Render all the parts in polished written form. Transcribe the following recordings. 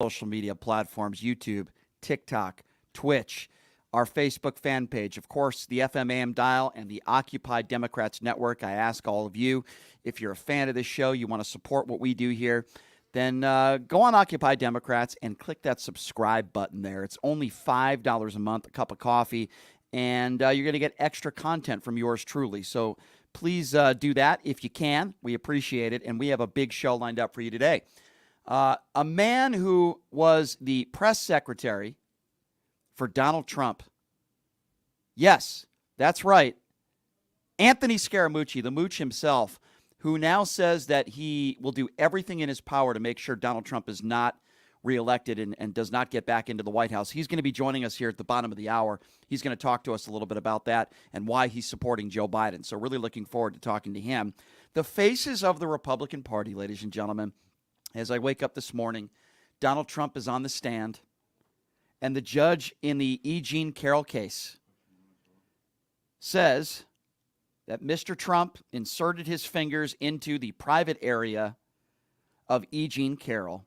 social media platforms, YouTube, TikTok, Twitch, our Facebook fan page, of course, the FMAM dial, and the Occupy Democrats Network. I ask all of you, if you're a fan of this show, you want to support what we do here, then go on Occupy Democrats and click that subscribe button there. It's only $5 a month, a cup of coffee, and you're going to get extra content from yours truly. So please do that if you can. We appreciate it, and we have a big show lined up for you today. A man who was the press secretary for Donald Trump. Yes, that's right. Anthony Scaramucci, the Mooch himself, who now says that he will do everything in his power to make sure Donald Trump is not reelected and does not get back into the White House. He's going to be joining us here at the bottom of the hour. He's going to talk to us a little bit about that and why he's supporting Joe Biden. So really looking forward to talking to him. The faces of the Republican Party, ladies and gentlemen, as I wake up this morning, Donald Trump is on the stand. And the judge in the E. Jean Carroll case says that Mr. Trump inserted his fingers into the private area of E. Jean Carroll.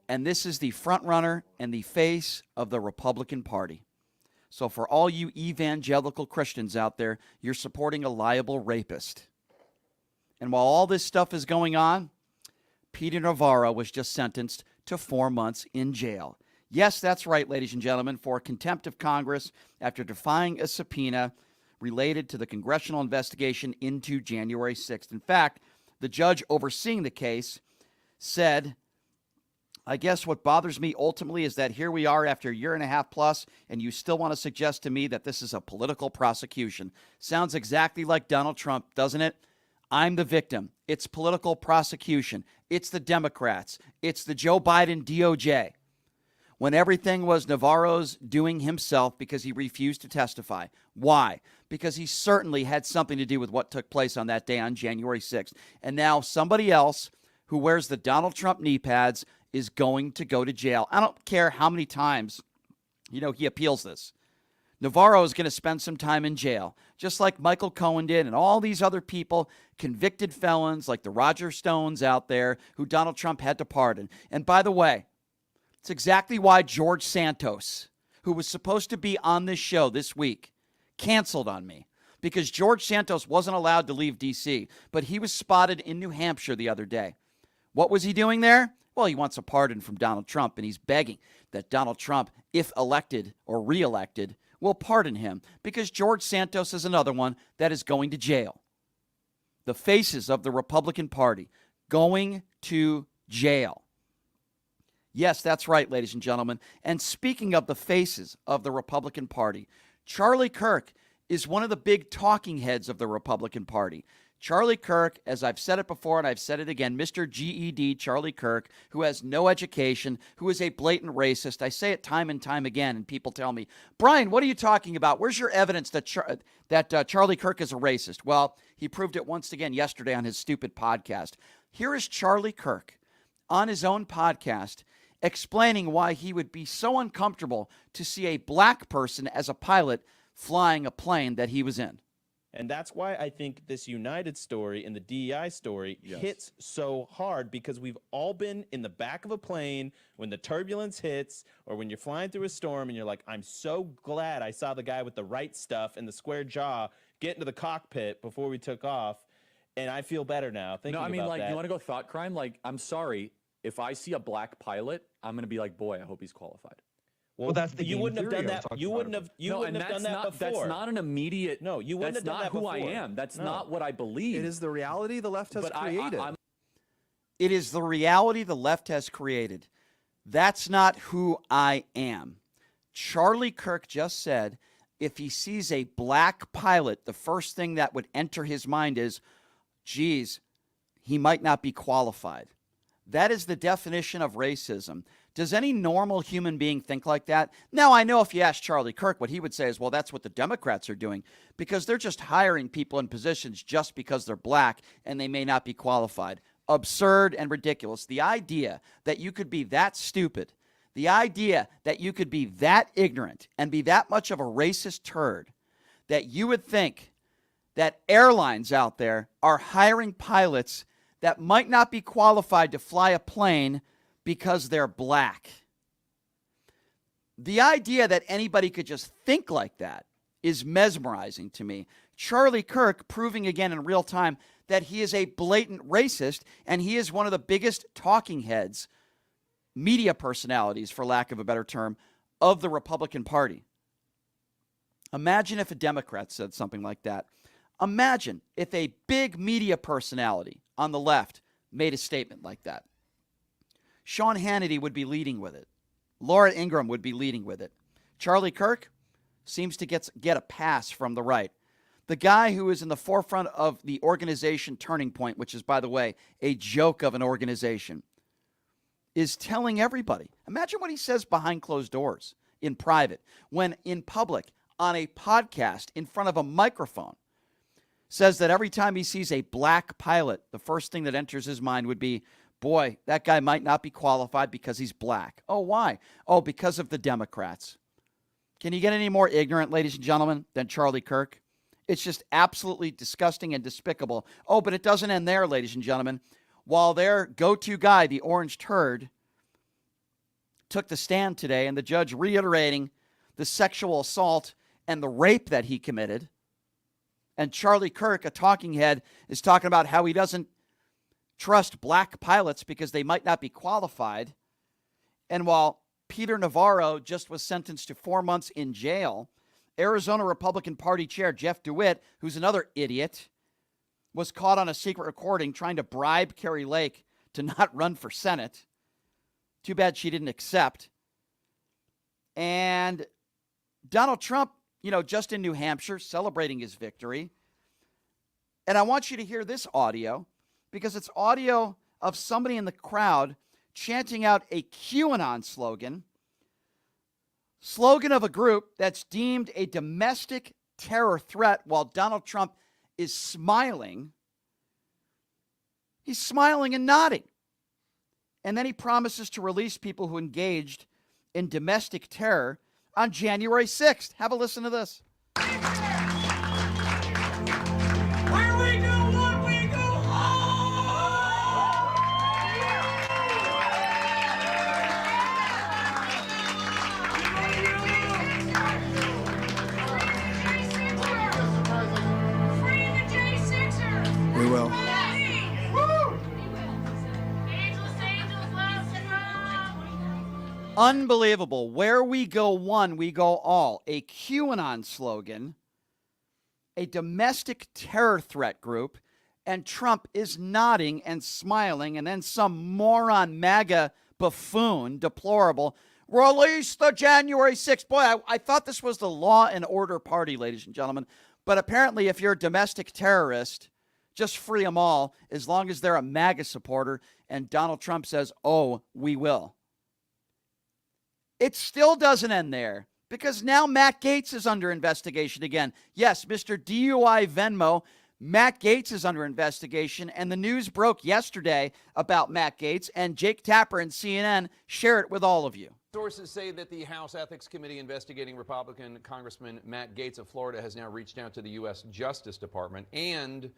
And this is the front runner and the face of the Republican Party. So for all you evangelical Christians out there, you're supporting a liable rapist. And while all this stuff is going on, Peter Navarro was just sentenced to 4 months in jail. Yes, that's right, ladies and gentlemen, for contempt of Congress after defying a subpoena related to the congressional investigation into January 6th. In fact, the judge overseeing the case said, I guess what bothers me ultimately is that here we are after a year and a half plus, and you still want to suggest to me that this is a political prosecution. Sounds exactly like Donald Trump, doesn't it? I'm the victim. It's political prosecution. It's the Democrats. It's the Joe Biden DOJ. When everything was Navarro's doing himself because he refused to testify. Why? Because he certainly had something to do with what took place on that day on January 6th. And now somebody else who wears the Donald Trump knee pads is going to go to jail. I don't care how many times, he appeals this. Navarro is going to spend some time in jail, just like Michael Cohen did and all these other people, convicted felons like the Roger Stones out there who Donald Trump had to pardon. And by the way, it's exactly why George Santos, who was supposed to be on this show this week, canceled on me. Because George Santos wasn't allowed to leave D.C., but he was spotted in New Hampshire the other day. What was he doing there? Well, he wants a pardon from Donald Trump, and he's begging that Donald Trump, if elected or reelected, will pardon him, because George Santos is another one that is going to jail. The faces of the Republican Party going to jail. Yes, that's right, ladies and gentlemen. And speaking of the faces of the Republican Party, Charlie Kirk is one of the big talking heads of the Republican Party. Charlie Kirk, as I've said it before and I've said it again, Mr. GED Charlie Kirk, who has no education, who is a blatant racist. I say it time and time again, and people tell me, Brian, what are you talking about? Where's your evidence that Charlie Kirk is a racist? Well, he proved it once again yesterday on his stupid podcast. Here is Charlie Kirk on his own podcast explaining why he would be so uncomfortable to see a black person as a pilot flying a plane that he was in. And that's why I think this United story and the DEI story hits so hard, because we've all been in the back of a plane when the turbulence hits, or when you're flying through a storm and you're like, I'm so glad I saw the guy with the right stuff and the square jaw get into the cockpit before we took off, and I feel better now thinking about that. No, I mean, like, you want to go thought crime? Like, I'm sorry, if I see a black pilot, I'm going to be like, boy, I hope he's qualified. Well, that's the you wouldn't have done that. You wouldn't have. You wouldn't have done that before. That's not an immediate. No, you wouldn't have done that before. That's not who I am. That's not what I believe. It is the reality the left has created. It is the reality the left has created. That's not who I am. Charlie Kirk just said if he sees a black pilot, the first thing that would enter his mind is, geez, he might not be qualified. That is the definition of racism. Does any normal human being think like that? Now, I know if you ask Charlie Kirk, what he would say is, well, that's what the Democrats are doing, because they're just hiring people in positions just because they're black and they may not be qualified. Absurd and ridiculous. The idea that you could be that stupid, the idea that you could be that ignorant and be that much of a racist turd, that you would think that airlines out there are hiring pilots that might not be qualified to fly a plane because they're black. The idea that anybody could just think like that is mesmerizing to me. Charlie Kirk proving again in real time that he is a blatant racist, and he is one of the biggest talking heads, media personalities, for lack of a better term, of the Republican Party. Imagine if a Democrat said something like that. Imagine if a big media personality on the left made a statement like that. Sean Hannity would be leading with it. Laura Ingraham would be leading with it. Charlie Kirk seems to get a pass from the right. The guy who is in the forefront of the organization Turning Point, which is, by the way, a joke of an organization, is telling everybody. Imagine what he says behind closed doors, in private, when in public, on a podcast, in front of a microphone, says that every time he sees a black pilot, the first thing that enters his mind would be, boy, that guy might not be qualified because he's black. Oh, why? Oh, because of the Democrats. Can you get any more ignorant, ladies and gentlemen, than Charlie Kirk? It's just absolutely disgusting and despicable. Oh, but it doesn't end there, ladies and gentlemen. While their go-to guy, the orange turd, took the stand today, and the judge reiterating the sexual assault and the rape that he committed, and Charlie Kirk, a talking head, is talking about how he doesn't trust black pilots because they might not be qualified. And while Peter Navarro just was sentenced to 4 months in jail, Arizona Republican Party Chair Jeff DeWitt, who's another idiot, was caught on a secret recording trying to bribe Kari Lake to not run for Senate. Too bad she didn't accept. And Donald Trump, just in New Hampshire, celebrating his victory. And I want you to hear this audio, because it's audio of somebody in the crowd chanting out a QAnon slogan of a group that's deemed a domestic terror threat, while Donald Trump is smiling. He's smiling and nodding. And then he promises to release people who engaged in domestic terror on January 6th. Have a listen to this. Where we go, what we go Free the J6ers! We will. Unbelievable. Where we go one, we go all. A QAnon slogan, a domestic terror threat group, and Trump is nodding and smiling, and then some moron MAGA buffoon, deplorable, release the January 6th. Boy, I thought this was the law and order party, ladies and gentlemen. But apparently, if you're a domestic terrorist, just free them all, as long as they're a MAGA supporter. And Donald Trump says, oh, we will. It still doesn't end there, because now Matt Gaetz is under investigation again. Yes, Mr. DUI Venmo, Matt Gaetz is under investigation, and the news broke yesterday about Matt Gaetz, and Jake Tapper and CNN share it with all of you. Sources say that the House Ethics Committee investigating Republican Congressman Matt Gaetz of Florida has now reached out to the U.S. Justice Department and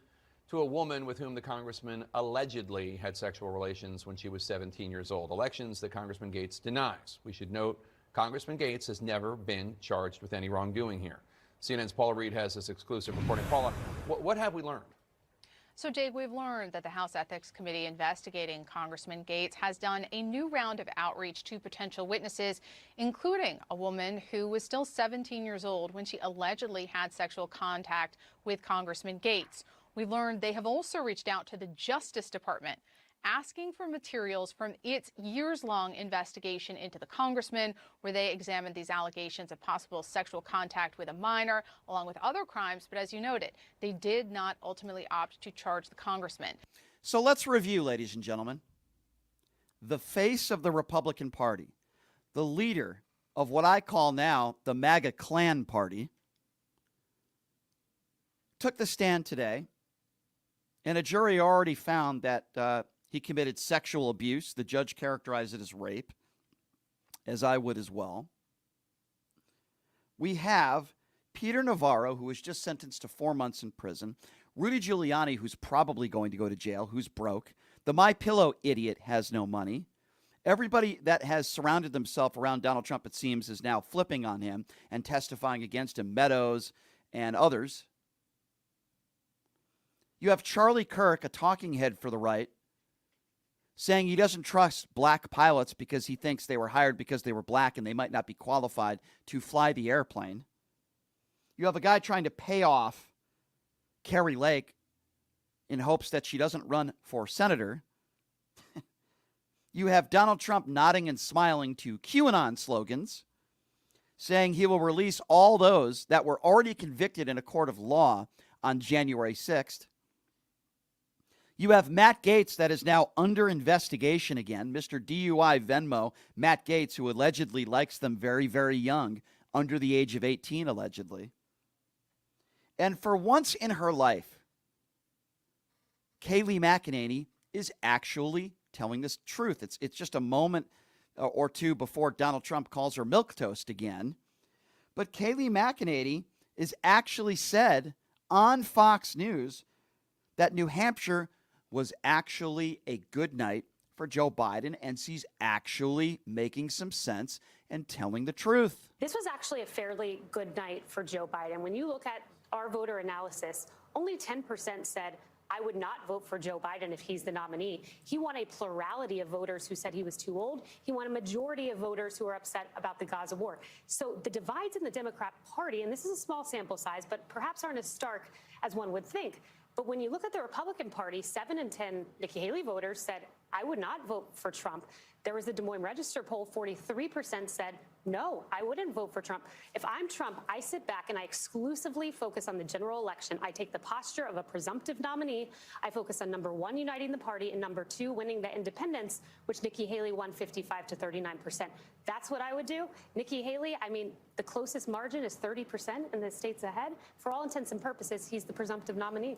to a woman with whom the congressman allegedly had sexual relations when she was 17 years old. Elections that Congressman Gaetz denies. We should note Congressman Gaetz has never been charged with any wrongdoing here. CNN's Paula Reed has this exclusive reporting. Paula, what have we learned? So, Jake, we've learned that the House Ethics Committee investigating Congressman Gaetz has done a new round of outreach to potential witnesses, including a woman who was still 17 years old when she allegedly had sexual contact with Congressman Gaetz. We learned they have also reached out to the Justice Department, asking for materials from its years-long investigation into the congressman, where they examined these allegations of possible sexual contact with a minor, along with other crimes. But as you noted, they did not ultimately opt to charge the congressman. So let's review, ladies and gentlemen. The face of the Republican Party, the leader of what I call now the MAGA Klan Party, took the stand today. And a jury already found that he committed sexual abuse. The judge characterized it as rape, as I would as well. We have Peter Navarro, who was just sentenced to 4 months in prison. Rudy Giuliani, who's probably going to go to jail, who's broke. The MyPillow idiot has no money. Everybody that has surrounded themselves around Donald Trump, it seems, is now flipping on him and testifying against him, Meadows and others. You have Charlie Kirk, a talking head for the right, saying he doesn't trust black pilots because he thinks they were hired because they were black and they might not be qualified to fly the airplane. You have a guy trying to pay off Carrie Lake in hopes that she doesn't run for senator. You have Donald Trump nodding and smiling to QAnon slogans, saying he will release all those that were already convicted in a court of law on January 6th. You have Matt Gaetz that is now under investigation again, Mr. DUI Venmo, Matt Gaetz, who allegedly likes them very, very young, under the age of 18, allegedly. And for once in her life, Kayleigh McEnany is actually telling this truth. It's just a moment or two before Donald Trump calls her milquetoast again. But Kayleigh McEnany is actually said on Fox News that New Hampshire was actually a good night for Joe Biden, and she's actually making some sense and telling the truth. This was actually a fairly good night for Joe Biden. When you look at our voter analysis, only 10% said, I would not vote for Joe Biden if he's the nominee. He won a plurality of voters who said he was too old. He won a majority of voters who are upset about the Gaza war. So the divides in the Democrat Party, and this is a small sample size, but perhaps aren't as stark as one would think. But when you look at the Republican Party, 7 in 10 Nikki Haley voters said, I would not vote for Trump. There was the Des Moines Register poll, 43% said, no, I wouldn't vote for Trump. If I'm Trump, I sit back and I exclusively focus on the general election. I take the posture of a presumptive nominee. I focus on number one, uniting the party, and number two, winning the independents, which Nikki Haley won 55 to 39%. That's what I would do. Nikki Haley, I mean, the closest margin is 30% in the states ahead. For all intents and purposes, he's the presumptive nominee.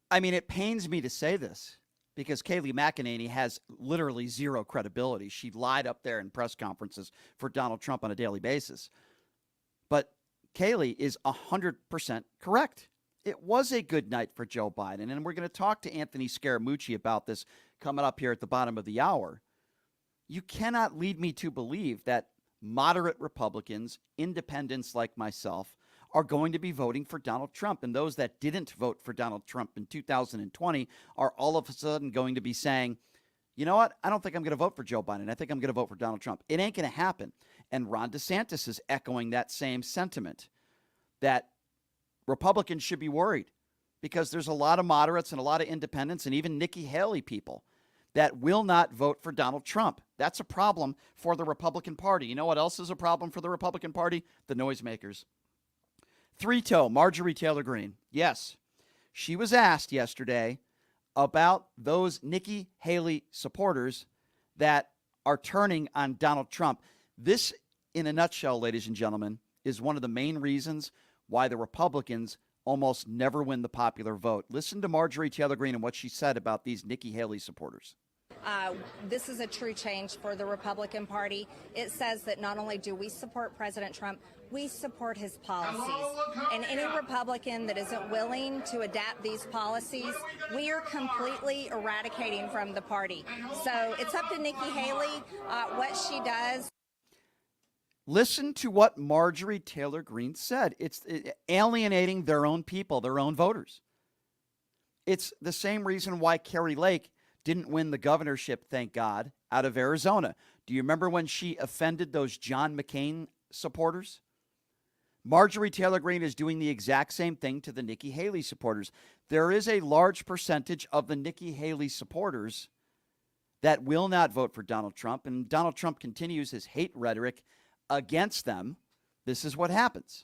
I mean, it pains me to say this because Kayleigh McEnany has literally zero credibility. She lied up there in press conferences for Donald Trump on a daily basis. But Kayleigh is 100% correct. It was a good night for Joe Biden, and we're going to talk to Anthony Scaramucci about this coming up here at the bottom of the hour. You cannot lead me to believe that moderate Republicans, independents like myself, are going to be voting for Donald Trump. And those that didn't vote for Donald Trump in 2020 are all of a sudden going to be saying, you know what? I don't think I'm going to vote for Joe Biden. I think I'm going to vote for Donald Trump. It ain't going to happen. And Ron DeSantis is echoing that same sentiment, that Republicans should be worried because there's a lot of moderates and a lot of independents and even Nikki Haley people that will not vote for Donald Trump. That's a problem for the Republican Party. You know what else is a problem for the Republican Party? The noisemakers. Three-toe, Marjorie Taylor Greene. Yes, she was asked yesterday about those Nikki Haley supporters that are turning on Donald Trump. This, in a nutshell, ladies and gentlemen, is one of the main reasons why the Republicans almost never win the popular vote. Listen to Marjorie Taylor Greene and what she said about these Nikki Haley supporters. This is a true change for the Republican Party. It says that not only do we support President Trump, we support his policies. And any Republican that isn't willing to adapt these policies, we are completely eradicating from the party. So it's up to Nikki Haley what she does. Listen to what Marjorie Taylor Greene said. It's alienating their own people, their own voters. It's the same reason why Carrie Lake didn't win the governorship, thank God, out of Arizona. Do you remember when she offended those John McCain supporters? Marjorie Taylor Greene is doing the exact same thing to the Nikki Haley supporters. There is a large percentage of the Nikki Haley supporters that will not vote for Donald Trump, and Donald Trump continues his hate rhetoric against them. This is what happens.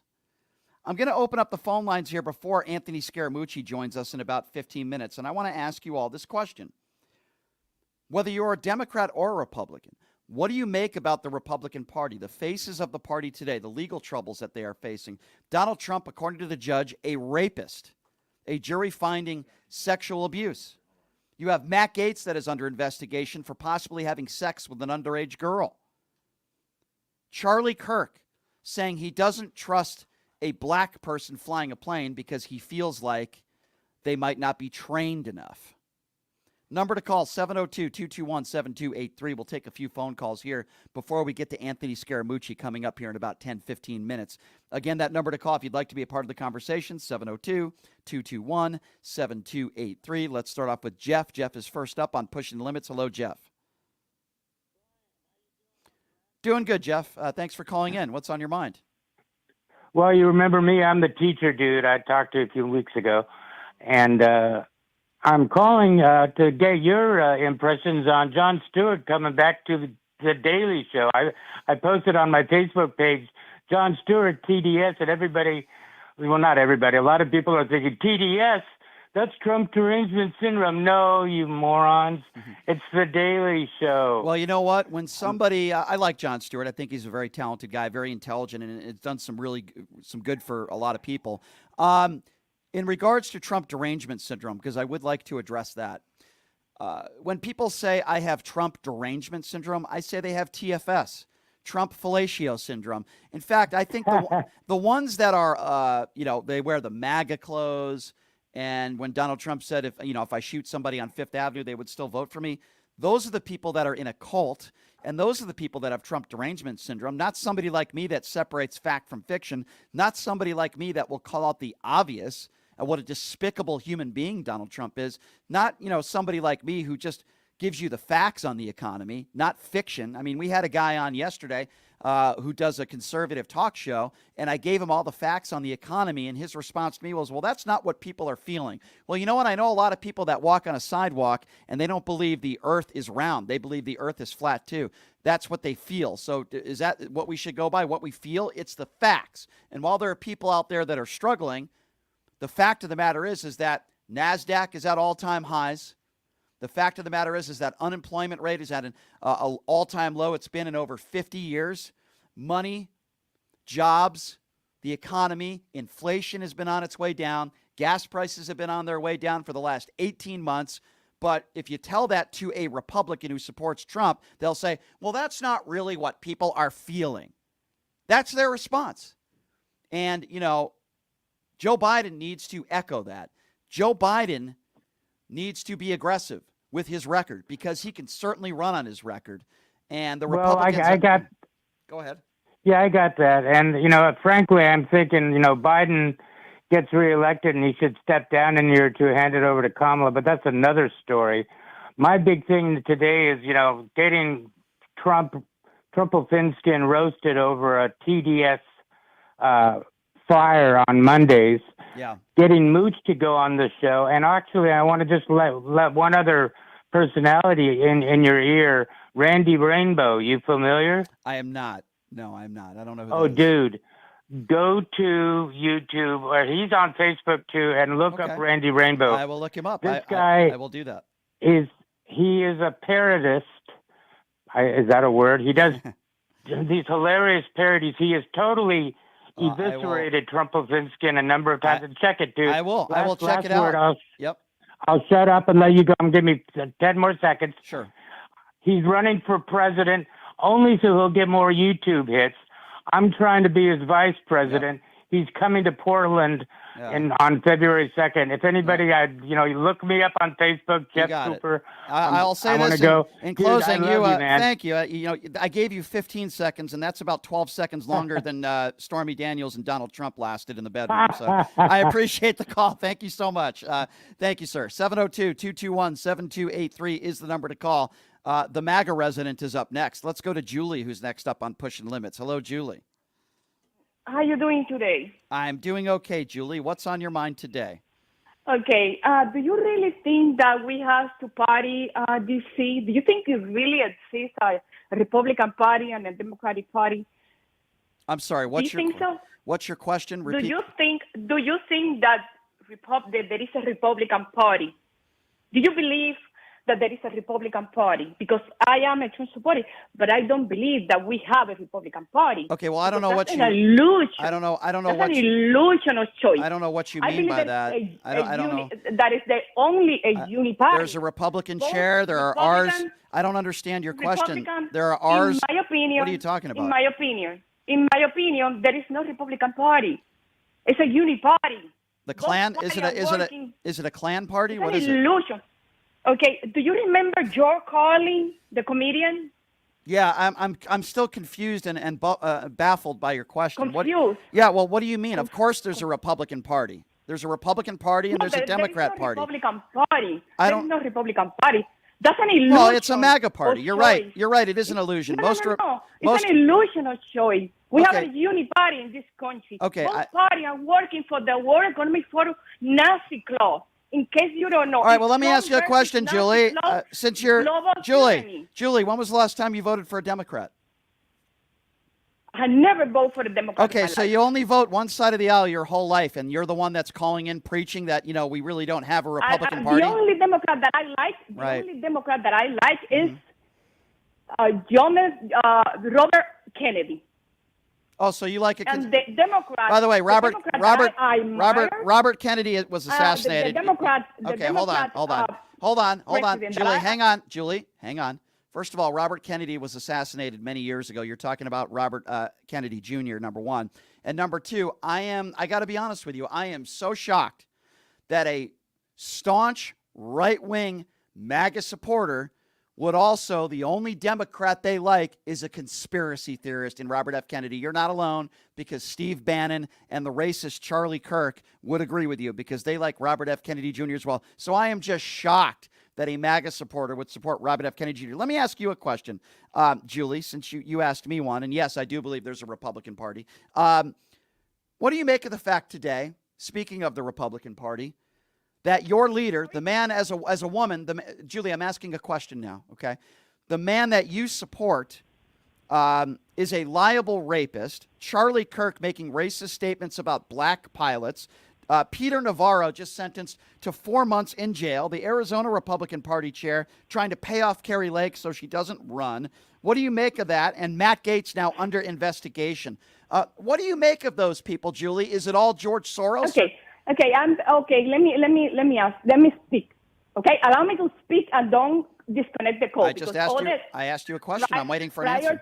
I'm going to open up the phone lines here before Anthony Scaramucci joins us in about 15 minutes, and I want to ask you all this question. Whether you're a Democrat or a Republican, what do you make about the Republican Party, the faces of the party today, the legal troubles that they are facing? Donald Trump, according to the judge, a rapist, a jury finding sexual abuse. You have Matt Gaetz that is under investigation for possibly having sex with an underage girl. Charlie Kirk saying he doesn't trust a black person flying a plane because he feels like they might not be trained enough. Number to call, 702-221-7283. We'll take a few phone calls here before we get to Anthony Scaramucci coming up here in about 10, 15 minutes. Again, that number to call if you'd like to be a part of the conversation, 702-221-7283. Let's start off with Jeff. Jeff is first up on Pushing the Limits. Hello, Jeff. Doing good, Jeff. Thanks for calling in. What's on your mind? Well, you remember me. I'm the teacher dude I talked to a few weeks ago. And I'm calling to get your impressions on Jon Stewart coming back to the Daily Show. I posted on my Facebook page, Jon Stewart, TDS, and everybody, well, not everybody, a lot of people are thinking, TDS, that's Trump derangement syndrome. No, you morons. It's the Daily Show. Well, you know what? When somebody, I like Jon Stewart. I think he's a very talented guy, very intelligent, and it's done some good for a lot of people. In regards to Trump derangement syndrome, because I would like to address that, when people say I have Trump derangement syndrome, I say they have TFS, Trump fellatio syndrome. In fact, I think the ones that are, they wear the MAGA clothes, and when Donald Trump said, if I shoot somebody on Fifth Avenue, they would still vote for me, those are the people that are in a cult, and those are the people that have Trump derangement syndrome, not somebody like me that separates fact from fiction, not somebody like me that will call out the obvious, what a despicable human being Donald Trump is, not, somebody like me who just gives you the facts on the economy, not fiction. I mean, we had a guy on yesterday who does a conservative talk show, and I gave him all the facts on the economy, and his response to me was, well, that's not what people are feeling. Well, you know what? I know a lot of people that walk on a sidewalk, and they don't believe the earth is round. They believe the earth is flat, too. That's what they feel. So is that what we should go by, what we feel? It's the facts. And while there are people out there that are struggling, the fact of the matter is that NASDAQ is at all-time highs. The fact of the matter is that unemployment rate is at an all-time low. It's been in over 50 years. Money, jobs, the economy, inflation has been on its way down. Gas prices have been on their way down for the last 18 months. But if you tell that to a Republican who supports Trump, they'll say, well, that's not really what people are feeling. That's their response. And, Joe Biden needs to echo that. Joe Biden needs to be aggressive with his record because he can certainly run on his record. And the Republicans... Go ahead. Yeah, I got that. And, frankly, I'm thinking, Biden gets reelected and he should step down in a year or two, hand it over to Kamala, but that's another story. My big thing today is, getting Trump-Finskin roasted over a TDS fire on Mondays. Yeah. Getting Mooch to go on the show. And actually, I want to just let one other personality in your ear, Randy Rainbow. You familiar? I am not. No, I'm not. I don't know who that is. Dude, go to YouTube, or he's on Facebook too, and look up Randy Rainbow. I will look him up. This guy I will do that. He is a parodist. Is that a word? He does these hilarious parodies. He is totally eviscerated Trump-Finskin a number of times. And check it, dude. I will. I will check it out. I'll shut up and let you go. Give me 10 more seconds. Sure. He's running for president only so he'll get more YouTube hits. I'm trying to be his vice president. He's coming to Portland on February 2nd. If anybody, you look me up on Facebook, Jeff Cooper. I'll say this in closing. Thank you. I gave you 15 seconds, and that's about 12 seconds longer than Stormy Daniels and Donald Trump lasted in the bedroom. So I appreciate the call. Thank you so much. Thank you, sir. 702-221-7283 is the number to call. The MAGA resident is up next. Let's go to Julie, who's next up on Pushing Limits. Hello, Julie. How are you doing today? I'm doing okay, Julie. What's on your mind today? Okay. Do you really think that we have to party D.C.? Do you think it really exists a Republican Party and a Democratic Party? I'm sorry. What's your question? Repeat. Do you think that there is a Republican Party? Do you believe that there is a Republican Party? Because I am a Trump supporter, but I don't believe that we have a Republican Party. Okay, well, I don't know what you. Illusion. I don't know that's what. An illusion of choice. I don't know what you mean by that. I don't know. That is the only uniparty. There's a Republican chair. There are R's. I don't understand your question. There are R's. In my opinion. What are you talking about? In my opinion, there is no Republican Party. It's a uniparty. The Klan is it a Klan party? It's What an is illusion. it? Okay, do you remember George Carlin, the comedian? Yeah, I'm still confused and baffled by your question. Confused. Yeah, well, what do you mean? Of course, there's a Republican Party. There's a Republican Party and there's a Democrat Party. There is no Republican Party. I There is no Republican Party. That's an illusion. Well, it's a MAGA party. You're right. choice. You're right. It is an illusion. No. Most It's an illusion of choice. We have Okay. a unity party in this country. Okay, Both parties are working for the World Economic Forum Nazi clause. In case you don't know. All right. Well, let me ask you a question, Julie. Since you're Julie, when was the last time you voted for a Democrat? I never vote for the Democrat. Okay, so you only vote one side of the aisle your whole life, and you're the one that's calling in preaching that we really don't have a Republican Party. The only Democrat that I like, is Robert Kennedy. Oh, so you like it? And the Democrat. By the way, Robert Kennedy was The assassinated. Democrat. Okay, hold on. Julie, hang on. First of all, Robert Kennedy was assassinated many years ago. You're talking about Robert Kennedy Jr., number one. And number two, I got to be honest with you, I am so shocked that a staunch right-wing MAGA supporter would also, the only Democrat they like is a conspiracy theorist in Robert F. Kennedy. You're not alone, because Steve Bannon and the racist Charlie Kirk would agree with you, because they like Robert F. Kennedy Jr. as well. So I am just shocked that a MAGA supporter would support Robert F. Kennedy Jr. Let me ask you a question, Julie, since you asked me one, and yes, I do believe there's a Republican Party. What do you make of the fact today, speaking of the Republican Party, that your leader, the man as a woman, Julie, I'm asking a question now, okay? The man that you support is a liable rapist, Charlie Kirk making racist statements about black pilots, Peter Navarro just sentenced to 4 months in jail, the Arizona Republican Party chair trying to pay off Carrie Lake so she doesn't run. What do you make of that? And Matt Gaetz now under investigation. What do you make of those people, Julie? Is it all George Soros? Okay. Let me speak. Okay, allow me to speak and don't disconnect the call. I asked you a question. I'm waiting for an answer.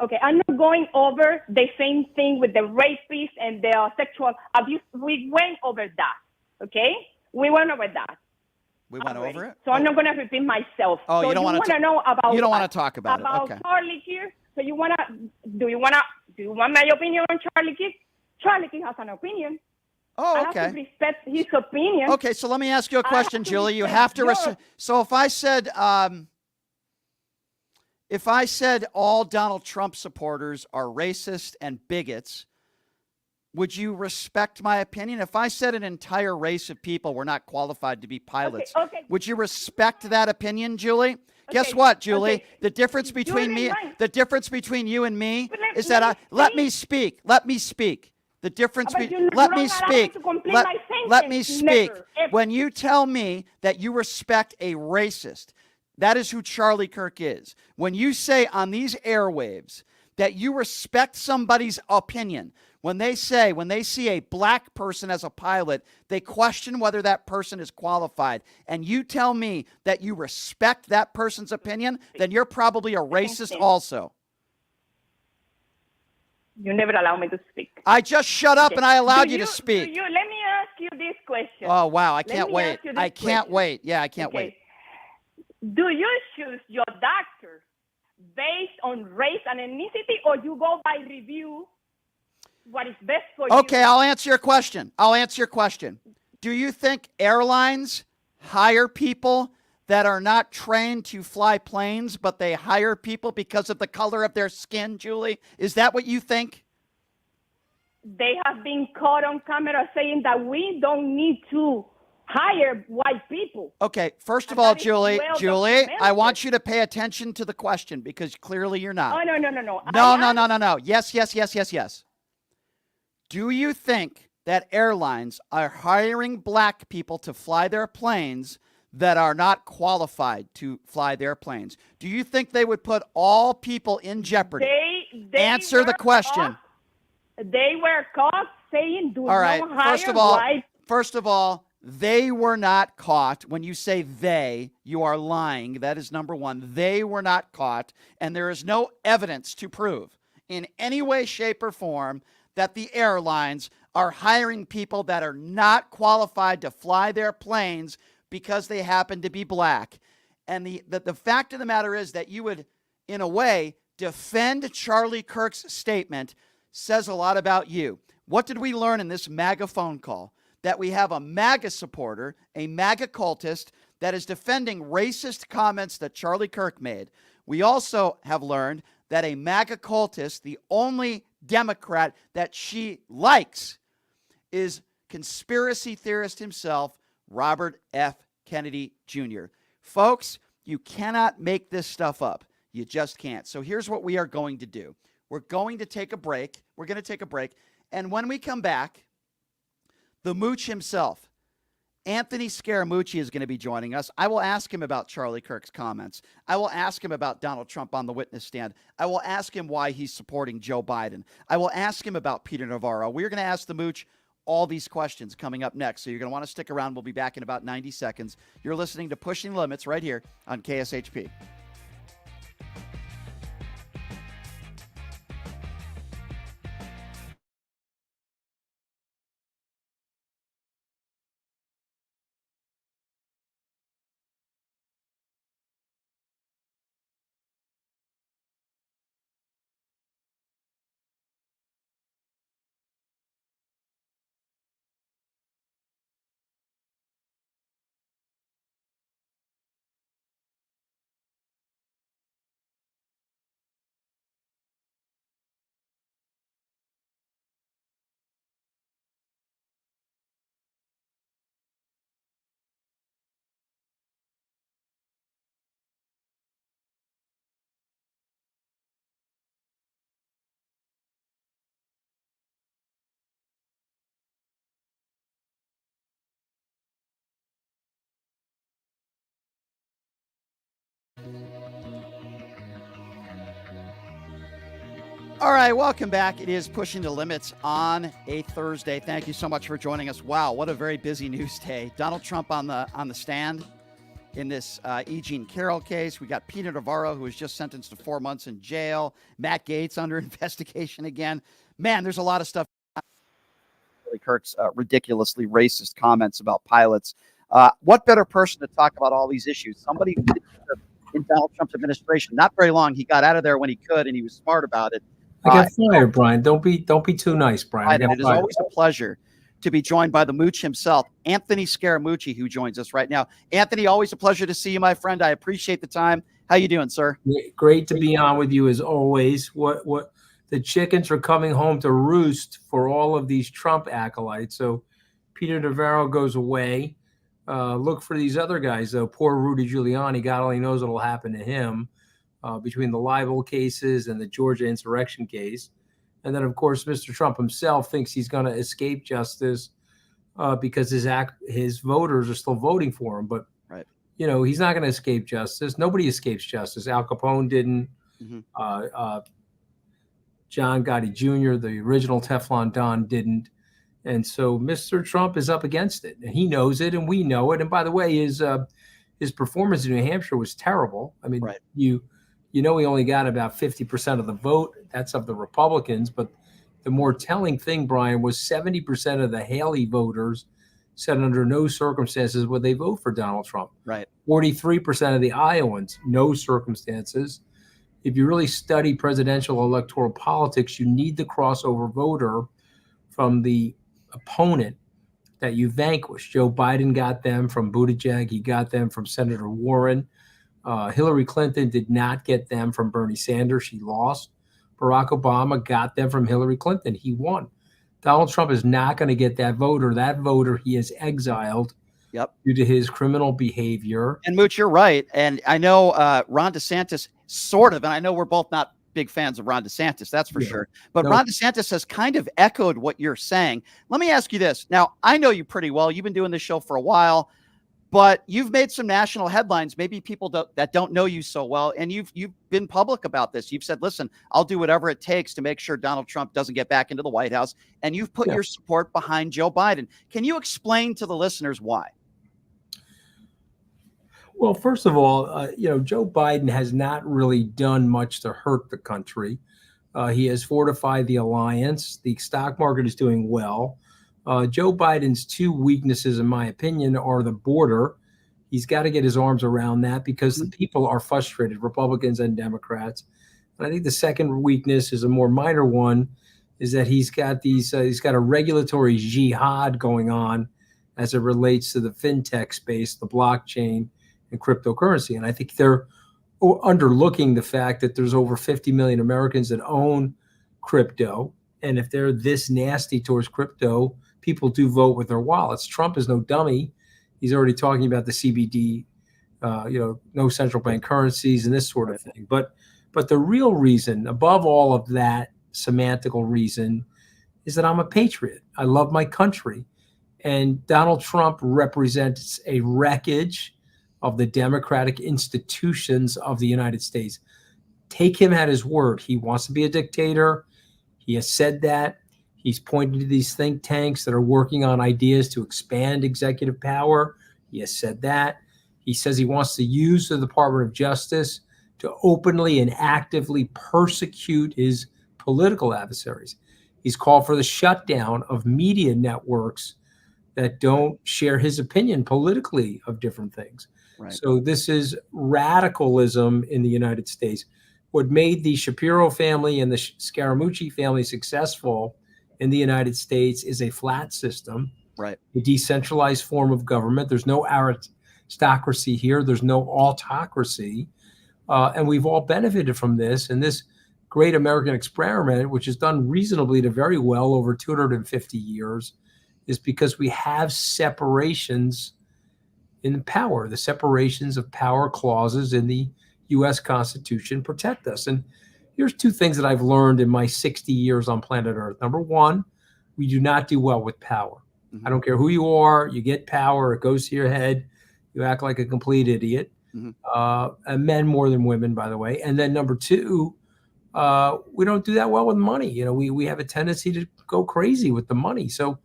Okay, I'm not going over the same thing with the rapists and the sexual abuse. We went over that, okay? We went over that. We went over it? So I'm not going to repeat myself. Oh, so you don't want to know about You don't want to talk about it. Okay. Charlie Kirk. So do you want my opinion on Charlie Kirk? Charlie Kirk has an opinion. Oh, okay. I have to respect his opinion. Okay, so let me ask you a question, Julie. You have to so if I said all Donald Trump supporters are racist and bigots, would you respect my opinion? If I said an entire race of people were not qualified to be pilots, would you respect that opinion, Julie? Guess what, Julie? The difference between the difference between you and me is that let me speak. The difference let me speak. Let me speak. When you tell me that you respect a racist, that is who Charlie Kirk is. When you say on these airwaves that you respect somebody's opinion, when they see a black person as a pilot, they question whether that person is qualified, and you tell me that you respect that person's opinion, then you're probably a racist also. You never allow me to speak. I just shut up and I allowed you to speak. Let me ask you this question. Oh, wow. I can't wait. I can't wait. Yeah, I can't wait. Do you choose your doctor based on race and ethnicity, or you go by review what is best for you? Okay, I'll answer your question. Do you think airlines hire people that are not trained to fly planes, but they hire people because of the color of their skin, Julie? Is that what you think? They have been caught on camera saying that we don't need to hire white people. Okay, first of all, Julie, I want you to pay attention to the question, because clearly you're not. Oh, no. No. Yes. Do you think that airlines are hiring black people to fly their planes that are not qualified to fly their planes? Do you think they would put all people in jeopardy? Answer the question. They were caught saying do all right. not hire First of all, they were not caught. When you say they, you are lying. That is number one. They were not caught, and there is no evidence to prove in any way, shape, or form that the airlines are hiring people that are not qualified to fly their planes because they happen to be black. And the fact of the matter is that you would, in a way, defend Charlie Kirk's statement says a lot about you. What did we learn in this MAGA phone call? That we have a MAGA supporter, a MAGA cultist that is defending racist comments that Charlie Kirk made. We also have learned that a MAGA cultist, the only Democrat that she likes, is conspiracy theorist himself, Robert F. Kennedy Jr. Folks, you cannot make this stuff up. You just can't. So here's what we are going to do. We're going to take a break. And when we come back, the Mooch himself, Anthony Scaramucci, is going to be joining us. I will ask him about Charlie Kirk's comments. I will ask him about Donald Trump on the witness stand. I will ask him why he's supporting Joe Biden. I will ask him about Peter Navarro. We're going to ask the Mooch all these questions coming up next. So you're going to want to stick around. We'll be back in about 90 seconds. You're listening to Pushing Limits right here on KSHP. All right, welcome back. It is Pushing the Limits on a Thursday. Thank you so much for joining us. Wow, what a very busy news day. Donald Trump on the stand in this E. Jean Carroll case. We got Peter Navarro, who was just sentenced to 4 months in jail. Matt Gaetz under investigation again. Man, there's a lot of stuff. Kirk's ridiculously racist comments about pilots. What better person to talk about all these issues? Somebody in Donald Trump's administration. Not very long. He got out of there when he could, and he was smart about it. I got fired, Brian. Don't be too nice, Brian. It is always a pleasure to be joined by the Mooch himself, Anthony Scaramucci, who joins us right now. Anthony, always a pleasure to see you, my friend. I appreciate the time. How you doing, sir? Great to be on with you as always. What the chickens are coming home to roost for all of these Trump acolytes. So Peter Navarro goes away. Look for these other guys, though. Poor Rudy Giuliani, God only knows what will happen to him between the libel cases and the Georgia insurrection case. And then, of course, Mr. Trump himself thinks he's going to escape justice because his voters are still voting for him. But, you know, he's not going to escape justice. Nobody escapes justice. Al Capone didn't. John Gotti Jr., the original Teflon Don, didn't. And so Mr. Trump is up against it, and he knows it, and we know it. And by the way, his performance in New Hampshire was terrible. I mean, you know, he only got about 50% of the vote. That's of the Republicans. But the more telling thing, Brian, was 70% of the Haley voters said under no circumstances would they vote for Donald Trump. 43% of the Iowans, no circumstances. If you really study presidential electoral politics, you need the crossover voter from the opponent that you vanquished. Joe Biden got them from Buttigieg. He got them from Senator Warren. Hillary Clinton did not get them from Bernie Sanders. She lost. Barack Obama got them from Hillary Clinton. He won. Donald Trump is not going to get that voter. That voter he has exiled due to his criminal behavior. And Mooch, you're right. And I know Ron DeSantis sort of, and I know we're both not big fans of Ron DeSantis, that's for sure. But Ron DeSantis has kind of echoed what you're saying. Let me ask you this. Now, I know you pretty well. You've been doing this show for a while, but you've made some national headlines. Maybe people that don't know you so well, and you've been public about this. You've said, listen, I'll do whatever it takes to make sure Donald Trump doesn't get back into the White House, and you've put your support behind Joe Biden. Can you explain to the listeners why? Well, first of all, you know, Joe Biden has not really done much to hurt the country. He has fortified the alliance. The stock market is doing well. Joe Biden's two weaknesses, in my opinion, are the border He's got to get his arms around that because the people are frustrated, Republicans and Democrats. And I think the second weakness is a more minor one, is that he's got a regulatory jihad going on as it relates to the fintech space, the blockchain and cryptocurrency. And I think they're underlooking the fact that there's over 50 million Americans that own crypto. And if they're this nasty towards crypto, people do vote with their wallets. Trump is no dummy. He's already talking about the CBD, no central bank currencies and this sort of thing. But the real reason, above all of that semantical reason, is that I'm a patriot. I love my country. And Donald Trump represents a wreckage of the democratic institutions of the United States. Take him at his word. He wants to be a dictator. He has said that. He's pointed to these think tanks that are working on ideas to expand executive power. He has said that. He says he wants to use the Department of Justice to openly and actively persecute his political adversaries. He's called for the shutdown of media networks that don't share his opinion politically of different things. Right. So this is radicalism in the United States. What made the Shapiro family and the Scaramucci family successful in the United States is a flat system, right? A decentralized form of government. There's no aristocracy here. There's no autocracy. And we've all benefited from this. And this great American experiment, which has done reasonably to very well over 250 years, is because we have separations in power. The separations of power clauses in the U.S. Constitution protect us. And here's two things that I've learned in my 60 years on planet Earth. Number one, we do not do well with power. I don't care who you are. You get power. It goes to your head. You act like a complete idiot. And men more than women, by the way. And then number two, we don't do that well with money. We have a tendency to go crazy with the money. So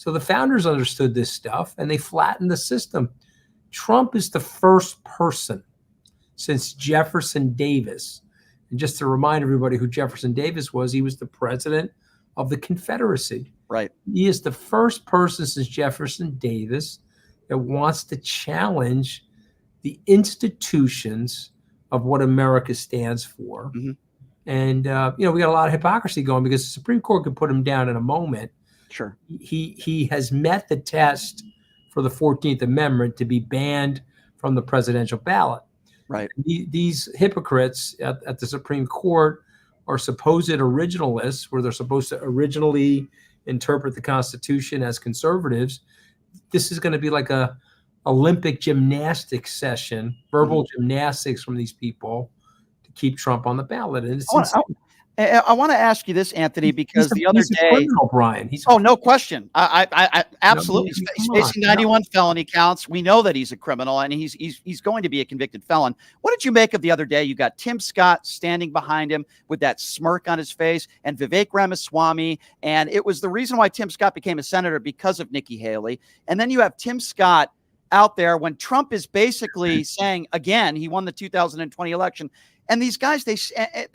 the founders understood this stuff and they flattened the system. Trump is the first person since Jefferson Davis. And just to remind everybody who Jefferson Davis was, he was the president of the Confederacy. Right. He is the first person since Jefferson Davis that wants to challenge the institutions of what America stands for. And, we got a lot of hypocrisy going because the Supreme Court could put him down in a moment. Sure. He has met the test for the 14th Amendment to be banned from the presidential ballot. Right. These hypocrites at the Supreme Court are supposed originalists, where they're supposed to originally interpret the Constitution as conservatives. This is going to be like a Olympic gymnastics session, verbal gymnastics from these people to keep Trump on the ballot. And I want to ask you this, Anthony, because the other day, criminal, Brian. No question. I absolutely. He's facing 91 felony counts. We know that he's a criminal, and he's going to be a convicted felon. What did you make of the other day? You got Tim Scott standing behind him with that smirk on his face, and Vivek Ramaswamy, and it was the reason why Tim Scott became a senator, because of Nikki Haley. And then you have Tim Scott out there when Trump is basically saying, again, he won the 2020 election. And these guys, they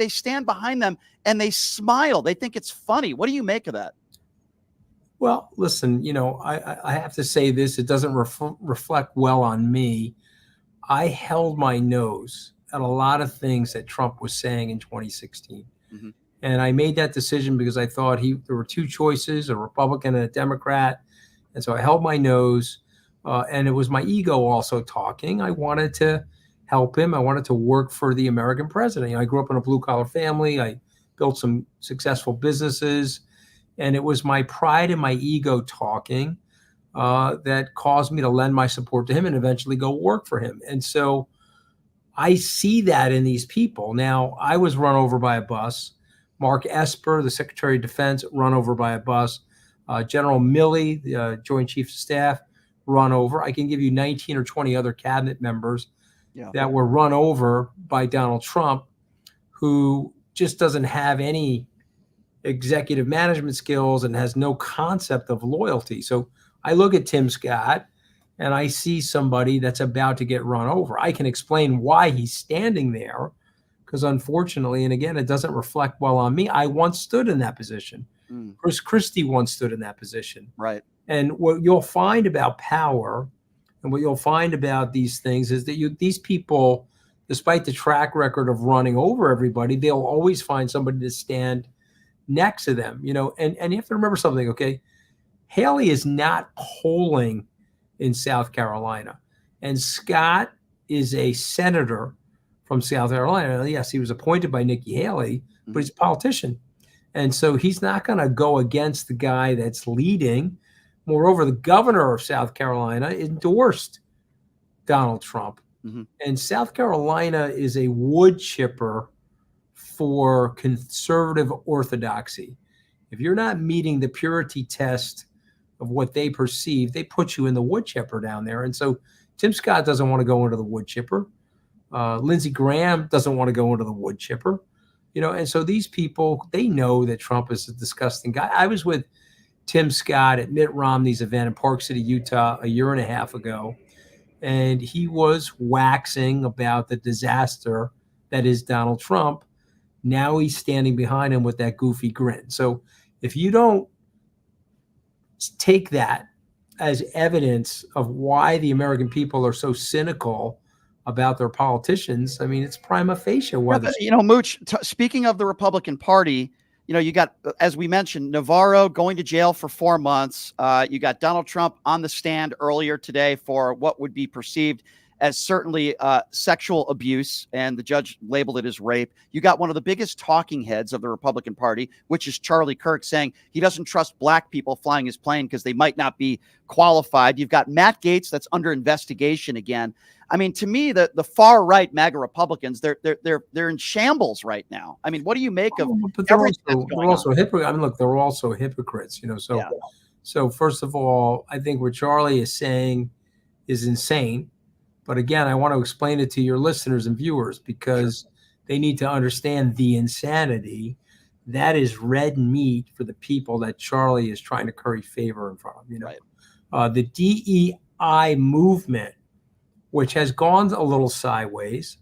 stand behind them and they smile. They think it's funny. What do you make of that? Well, listen, I have to say this. It doesn't reflect well on me. I held my nose at a lot of things that Trump was saying in 2016. And I made that decision because I thought there were two choices, a Republican and a Democrat. And so I held my nose. And it was my ego also talking. I wanted to help him. I wanted to work for the American president. I grew up in a blue-collar family. I built some successful businesses. And it was my pride and my ego talking that caused me to lend my support to him and eventually go work for him. And so I see that in these people. Now, I was run over by a bus. Mark Esper, the Secretary of Defense, run over by a bus. General Milley, the Joint Chiefs of Staff, run over. I can give you 19 or 20 other cabinet members that were run over by Donald Trump, who just doesn't have any executive management skills and has no concept of loyalty. So I look at Tim Scott and I see somebody that's about to get run over. I can explain why he's standing there because unfortunately, and again, it doesn't reflect well on me, I once stood in that position. Chris Christie once stood in that position. Right. And what you'll find about power And what you'll find about these things is that these people, despite the track record of running over everybody, they'll always find somebody to stand next to them, you know. And you have to remember something, okay? Haley is not polling in South Carolina, and Scott is a senator from South Carolina. Yes, he was appointed by Nikki Haley, but he's a politician. And so he's not going to go against the guy that's leading. Moreover, the governor of South Carolina endorsed Donald Trump. And South Carolina is a wood chipper for conservative orthodoxy. If you're not meeting the purity test of what they perceive, they put you in the wood chipper down there. And so Tim Scott doesn't want to go into the wood chipper. Lindsey Graham doesn't want to go into the wood chipper. You know, and so these people, they know that Trump is a disgusting guy. I was with Tim Scott at Mitt Romney's event in Park City, Utah, a year and a half ago, and he was waxing about the disaster that is Donald Trump. Now he's standing behind him with that goofy grin. So if you don't take that as evidence of why the American people are so cynical about their politicians, I mean, it's prima facie. You know, Mooch, speaking of the Republican Party, you know, you got, as we mentioned, Navarro going to jail for 4 months. You got Donald Trump on the stand earlier today for what would be perceived as certainly sexual abuse, and the judge labeled it as rape. You got one of the biggest talking heads of the Republican Party, which is Charlie Kirk, saying he doesn't trust black people flying his plane because they might not be qualified. You've got Matt Gaetz that's under investigation again. I mean, to me, the far right MAGA Republicans, they're in shambles right now. I mean, what do you make of? But they're also hypocrites. I mean, look, they're also hypocrites. You know, so so first of all, I think what Charlie is saying is insane. But again, I want to explain it to your listeners and viewers because they need to understand the insanity. That is red meat for the people that Charlie is trying to curry favor in front of. You know, the DEI movement, which has gone a little sideways,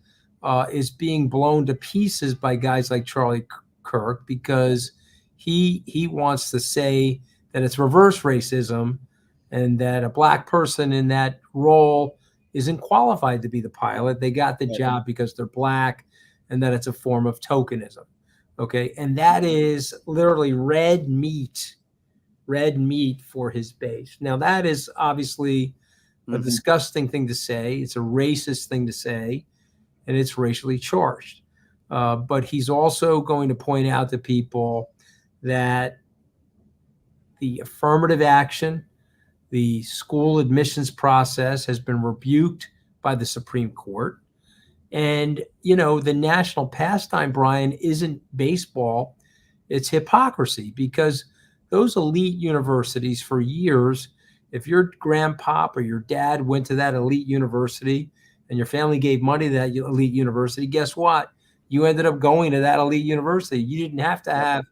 is being blown to pieces by guys like Charlie Kirk because he wants to say that it's reverse racism and that a black person in that role isn't qualified to be the pilot. They got the job because they're black, and that it's a form of tokenism. Okay. And that is literally red meat for his base. Now, that is obviously a disgusting thing to say. It's a racist thing to say, and it's racially charged. But he's also going to point out to people that the affirmative action, the school admissions process has been rebuked by the Supreme Court. And, you know, the national pastime, Brian, isn't baseball. It's hypocrisy because those elite universities for years, if your grandpop or your dad went to that elite university and your family gave money to that elite university, guess what? You ended up going to that elite university. You didn't have to have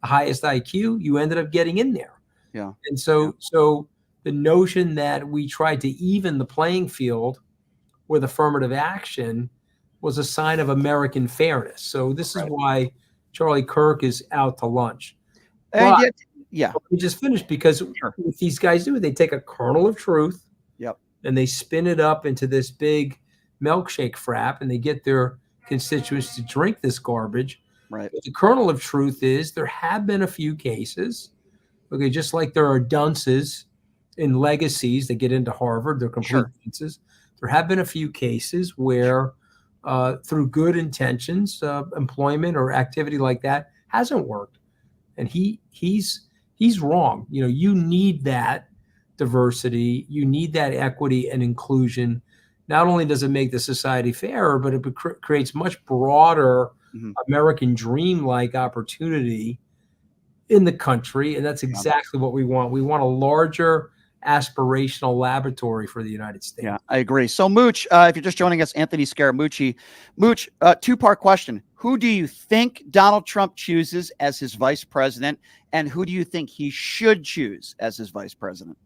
the highest IQ. You ended up getting in there. Yeah. And so the notion that we tried to even the playing field with affirmative action was a sign of American fairness. So this is why Charlie Kirk is out to lunch. But, let me just finish because what these guys do, they take a kernel of truth and they spin it up into this big milkshake frap and they get their constituents to drink this garbage. Right. But the kernel of truth is there have been a few cases, okay, just like there are dunces in legacies that get into Harvard, they're complete dunces. There have been a few cases where through good intentions, employment or activity like that hasn't worked. And he's wrong. You know, you need that diversity, you need that equity and inclusion. Not only does it make the society fairer, but it creates much broader American dream-like opportunity in the country. And that's exactly what we want. We want a larger aspirational laboratory for the United States. Yeah, I agree. So Mooch, if you're just joining us, Anthony Scaramucci. Mooch, two-part question. Who do you think Donald Trump chooses as his vice president, and who do you think he should choose as his vice president?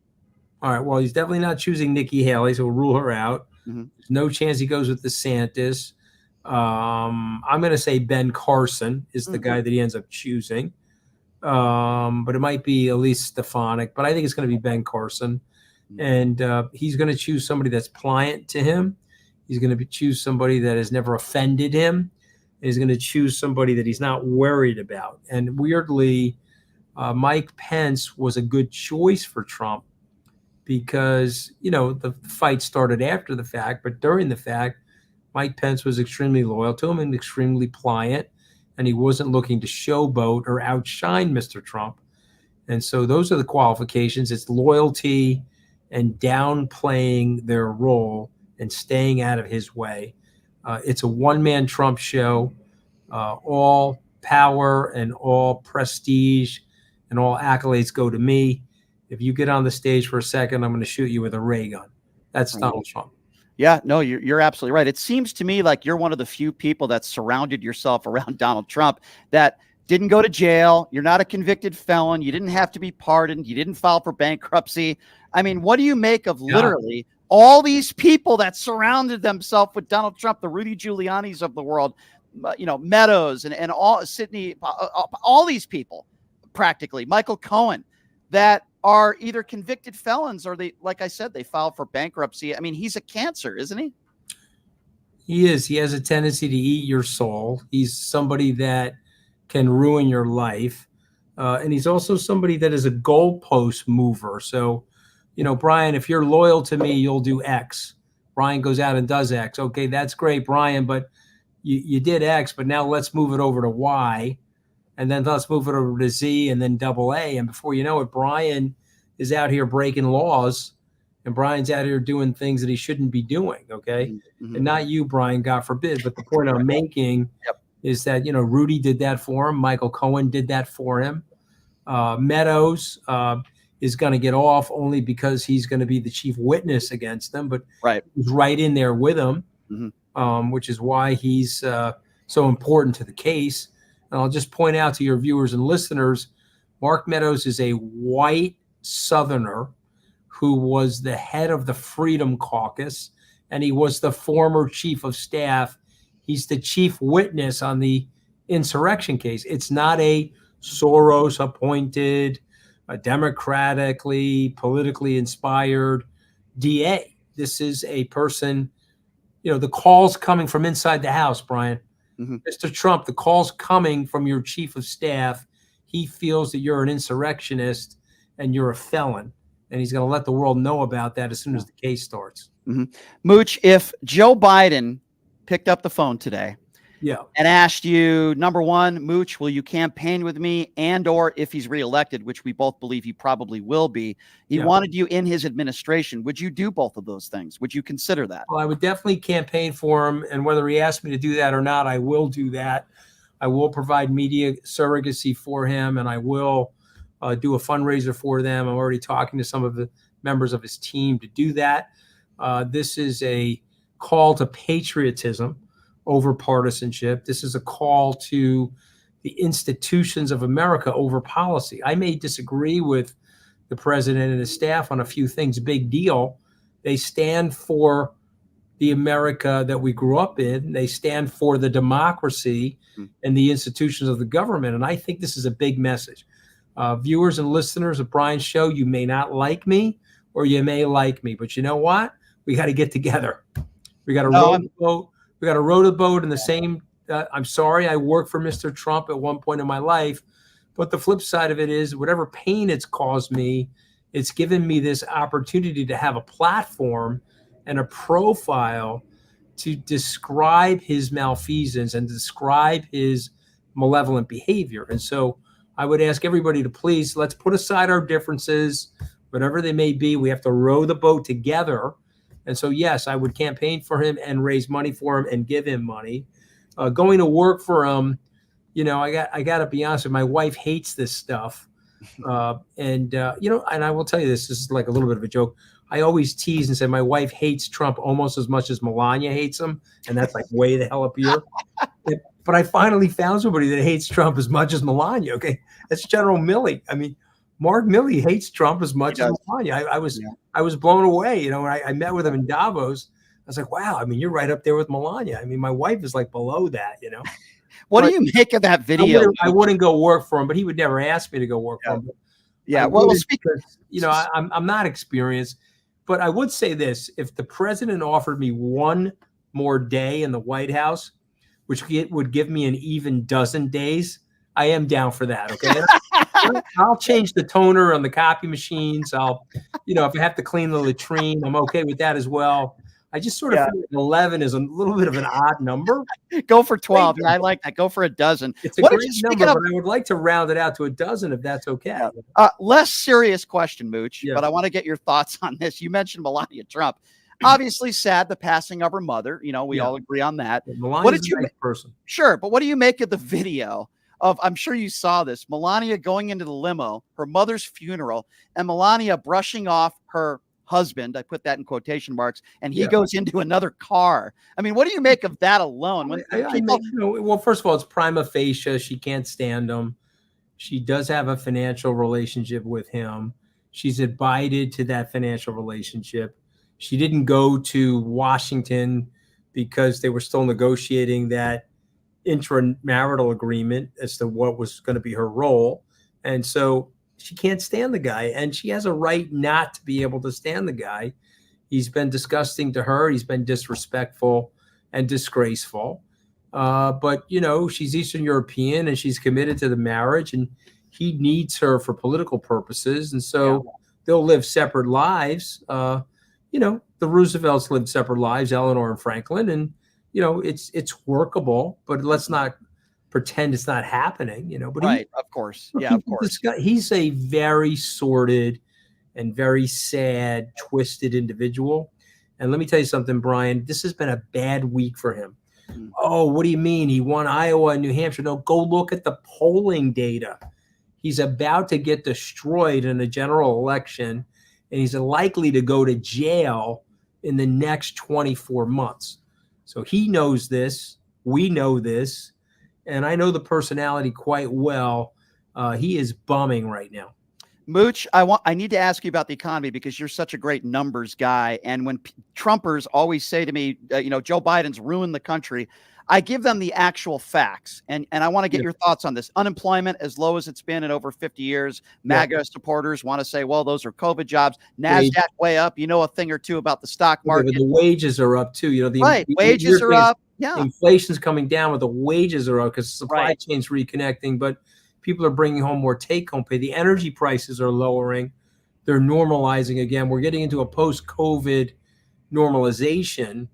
All right, well, he's definitely not choosing Nikki Haley, so we'll rule her out. There's no chance he goes with DeSantis. I'm going to say Ben Carson is the guy that he ends up choosing. But it might be Elise Stefanik, but I think it's going to be Ben Carson. And he's going to choose somebody that's pliant to him. He's going to choose somebody that has never offended him. He's going to choose somebody that he's not worried about. And weirdly, Mike Pence was a good choice for Trump because, the fight started after the fact, but during the fact, Mike Pence was extremely loyal to him and extremely pliant, and he wasn't looking to showboat or outshine Mr. Trump. And so those are the qualifications. It's loyalty and downplaying their role and staying out of his way. It's a one-man Trump show. All power and all prestige and all accolades go to me. If you get on the stage for a second, I'm going to shoot you with a ray gun. That's Donald Trump. Yeah, no, you're absolutely right. It seems to me like you're one of the few people that surrounded yourself around Donald Trump that didn't go to jail. You're not a convicted felon. You didn't have to be pardoned. You didn't file for bankruptcy. I mean, what do you make of literally all these people that surrounded themselves with Donald Trump, the Rudy Giuliani's of the world, Meadows and all Sidney, all these people, practically Michael Cohen, that are either convicted felons or they, like I said, they filed for bankruptcy. I mean, he's a cancer, isn't he? He is. He has a tendency to eat your soul. He's somebody that can ruin your life. And he's also somebody that is a goalpost mover. So, Brian, if you're loyal to me, you'll do X. Brian goes out and does X. Okay, that's great, Brian, but you did X, but now let's move it over to Y. And then let's move it over to Z and then double A. And before you know it, Brian is out here breaking laws and Brian's out here doing things that he shouldn't be doing. Okay. Mm-hmm. And not you, Brian, God forbid. But the point I'm making is that, Rudy did that for him. Michael Cohen did that for him. Meadows is going to get off only because he's going to be the chief witness against them. But he's right in there with him, which is why he's so important to the case. And I'll just point out to your viewers and listeners, Mark Meadows is a white Southerner who was the head of the Freedom Caucus, and he was the former chief of staff. He's the chief witness on the insurrection case. It's not a Soros-appointed, democratically, politically inspired DA. This is a person, the call's coming from inside the house, Brian. Mr. Trump, the call's coming from your chief of staff. He feels that you're an insurrectionist and you're a felon. And he's going to let the world know about that as soon as the case starts. Mooch, if Joe Biden picked up the phone today and asked you, number one, Mooch, will you campaign with me? And or if he's reelected, which we both believe he probably will be, he wanted you in his administration. Would you do both of those things? Would you consider that? Well, I would definitely campaign for him. And whether he asked me to do that or not, I will do that. I will provide media surrogacy for him, and I will do a fundraiser for them. I'm already talking to some of the members of his team to do that. This is a call to patriotism over partisanship. This is a call to the institutions of America over policy. I may disagree with the president and his staff on a few things, big deal. They stand for the America that we grew up in. They stand for the democracy and the institutions of the government. And I think this is a big message. Viewers and listeners of Brian's show, you may not like me or you may like me, but you know what? We got to get together. We got to row the boat. We got to row the boat in the same. I'm sorry, I worked for Mr. Trump at one point in my life, but the flip side of it is whatever pain it's caused me, it's given me this opportunity to have a platform and a profile to describe his malfeasance and describe his malevolent behavior. And so I would ask everybody to please, let's put aside our differences, whatever they may be. We have to row the boat together. And so, yes, I would campaign for him and raise money for him and give him money. Going to work for him, I got to be honest with you, my wife hates this stuff. And I will tell you this is like a little bit of a joke. I always tease and say my wife hates Trump almost as much as Melania hates him. And that's like way the hell up here. But I finally found somebody that hates Trump as much as Melania. Okay. That's General Milley. I mean, Mark Milley hates Trump as much as Melania. I was blown away. When I met with him in Davos, I was like, wow, I mean, you're right up there with Melania. I mean, my wife is like below that, What do you make of that video? I wouldn't go work for him, but he would never ask me to go work for him. Yeah. Well, because, I'm not experienced. but I would say this: if the president offered me one more day in the White House, which would give me an even dozen days, I am down for that. Okay. I'll change the toner on the copy machines. I'll, if I have to clean the latrine, I'm okay with that as well. I just sort of feel like 11 is a little bit of an odd number. Go for 12. Yeah, I like that. Go for a dozen. It's a great number, but I would like to round it out to a dozen if that's okay. Less serious question, Mooch, but I want to get your thoughts on this. You mentioned Melania Trump. Obviously sad the passing of her mother. We all agree on that. Melania's a nice person. Sure, but what do you make of the video of, I'm sure you saw this, Melania going into the limo, her mother's funeral, and Melania brushing off her husband, I put that in quotation marks, and he goes into another car. I mean, what do you make of that alone? Well, first of all, it's prima facie. She can't stand him. She does have a financial relationship with him. She's abided to that financial relationship. She didn't go to Washington because they were still negotiating that intramarital agreement as to what was going to be her role. And so she can't stand the guy, and she has a right not to be able to stand the guy. He's been disgusting to her. He's been disrespectful and disgraceful. But, she's Eastern European and she's committed to the marriage, and he needs her for political purposes. And so they'll live separate lives. The Roosevelts lived separate lives, Eleanor and Franklin, and it's workable, but let's not pretend it's not happening, But of course. Yeah, of course. He's a very sordid and very sad, twisted individual. And let me tell you something, Brian, this has been a bad week for him. Oh, what do you mean? He won Iowa and New Hampshire. No, go look at the polling data. He's about to get destroyed in a general election, and he's likely to go to jail in the next 24 months. So he knows this. We know this. And I know the personality quite well. He is bumming right now. Mooch, I need to ask you about the economy because you're such a great numbers guy. And when Trumpers always say to me, Joe Biden's ruined the country, I give them the actual facts. And I want to get your thoughts on this. Unemployment as low as it's been in over 50 years. MAGA supporters want to say, well, those are COVID jobs. NASDAQ way up. A thing or two about the stock market. But the wages are up too. Wages are up. Yeah. Inflation's coming down, but the wages are up because supply chain's reconnecting. But people are bringing home more take-home pay. The energy prices are lowering. They're normalizing again. We're getting into a post-COVID normalization.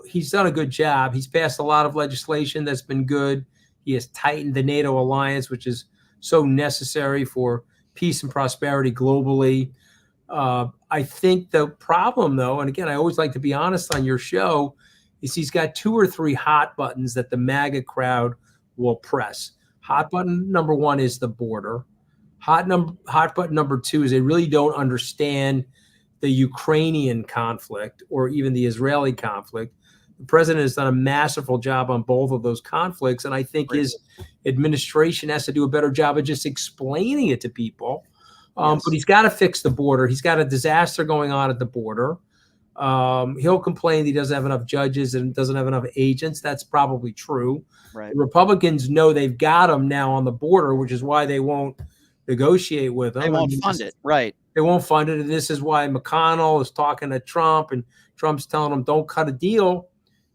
He's done a good job. He's passed a lot of legislation that's been good. He has tightened the NATO alliance, which is so necessary for peace and prosperity globally. I think the problem, though, and again, I always like to be honest on your show, is he's got 2 or 3 hot buttons that the MAGA crowd will press. Hot button number 1 is the border. Hot button number 2 is they really don't understand the Ukrainian conflict or even the Israeli conflict. The president has done a masterful job on both of those conflicts, and I think his administration has to do a better job of just explaining it to people. But he's got to fix the border. He's got a disaster going on at the border. He'll complain that he doesn't have enough judges and doesn't have enough agents. That's probably true. Right. The Republicans know they've got him now on the border, which is why they won't negotiate with him. They won't fund it. Right. They won't fund it. And this is why McConnell is talking to Trump, and Trump's telling him, don't cut a deal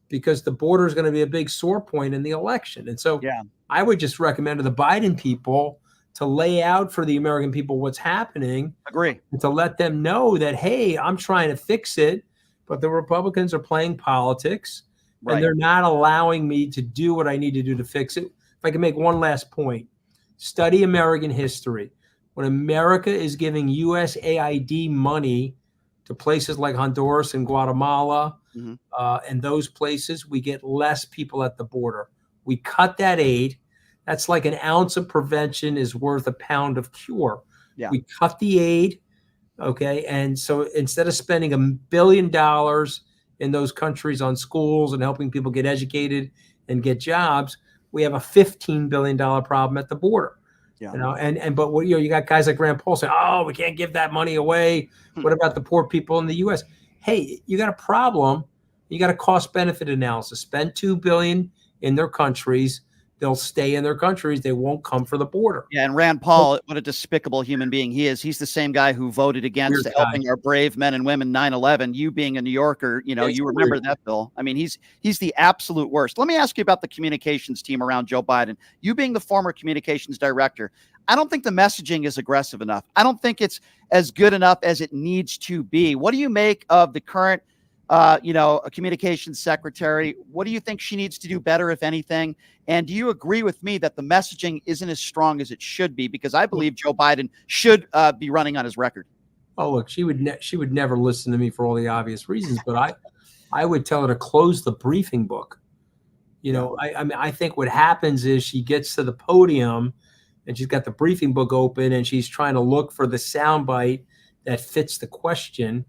because the border is going to be a big sore point in the election. And so I would just recommend to the Biden people to lay out for the American people what's happening. Agree. And to let them know that, hey, I'm trying to fix it, but the Republicans are playing politics and they're not allowing me to do what I need to do to fix it. If I can make one last point, study American history. When America is giving USAID money to places like Honduras and Guatemala and those places, we get less people at the border. We cut that aid. That's like an ounce of prevention is worth a pound of cure. Yeah. We cut the aid. Okay. And so instead of spending $1 billion in those countries on schools and helping people get educated and get jobs, we have a $15 billion problem at the border. Yeah. But you got guys like Rand Paul saying, oh, we can't give that money away. What about the poor people in the U.S.? Hey, you got a problem. You got a cost benefit analysis. Spend $2 billion in their countries they'll stay in their countries. They won't come for the border. Yeah, and Rand Paul, what a despicable human being he is. He's the same guy who voted against Weird helping guy. our brave men and women 9/11. You being a New Yorker, you know, It's you remember weird. that, Bill. I mean, he's the absolute worst. Let me ask you about the communications team around Joe Biden. You being the former communications director, I don't think the messaging is aggressive enough. I don't think it's as good enough as it needs to be. What do you make of the current a communications secretary? What do you think she needs to do better, if anything? And do you agree with me that the messaging isn't as strong as it should be? Because I believe Joe Biden should be running on his record. Oh, look, she would never listen to me for all the obvious reasons, but I would tell her to close the briefing book. You know, I mean, I think what happens is she gets to the podium and she's got the briefing book open and she's trying to look for the soundbite that fits the question.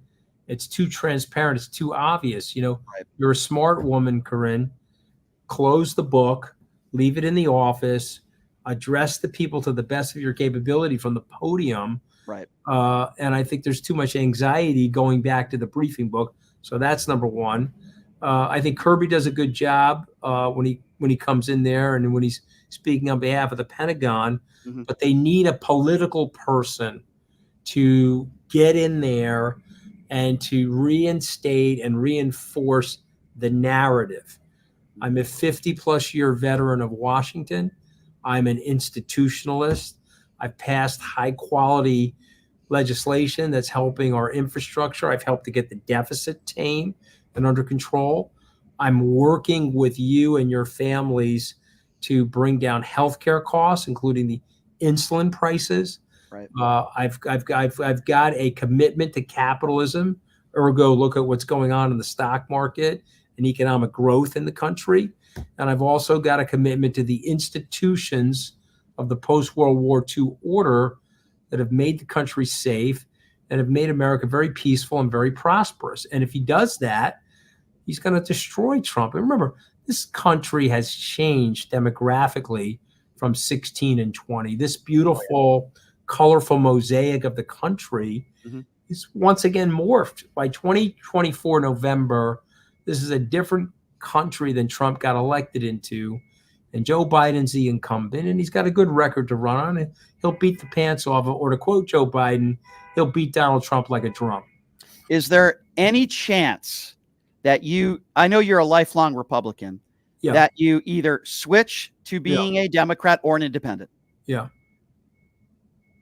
It's too transparent. It's too obvious. You know, You're a smart woman, Corinne. Close the book, leave it in the office, address the people to the best of your capability from the podium. Right. And I think there's too much anxiety going back to the briefing book. So that's number one. I think Kirby does a good job when he comes in there and when he's speaking on behalf of the Pentagon. Mm-hmm. But they need a political person to get in there and to reinstate and reinforce the narrative. I'm a 50-plus year veteran of Washington. I'm an institutionalist. I've passed high-quality legislation that's helping our infrastructure. I've helped to get the deficit tamed and under control. I'm working with you and your families to bring down healthcare costs, including the insulin prices. Right. I've got a commitment to capitalism. Ergo, look at what's going on in the stock market and economic growth in the country. And I've also got a commitment to the institutions of the post-World War II order that have made the country safe and have made America very peaceful and very prosperous. And if he does that, he's going to destroy Trump. And remember, this country has changed demographically from 16 and 20. This beautiful, colorful mosaic of the country is once again morphed. By 2024 November, this is a different country than Trump got elected into. And Joe Biden's the incumbent, and he's got a good record to run on. And he'll beat the pants off of, or to quote Joe Biden, he'll beat Donald Trump like a drum. Is there any chance that I know you're a lifelong Republican, that you either switch to being a Democrat or an independent? Yeah.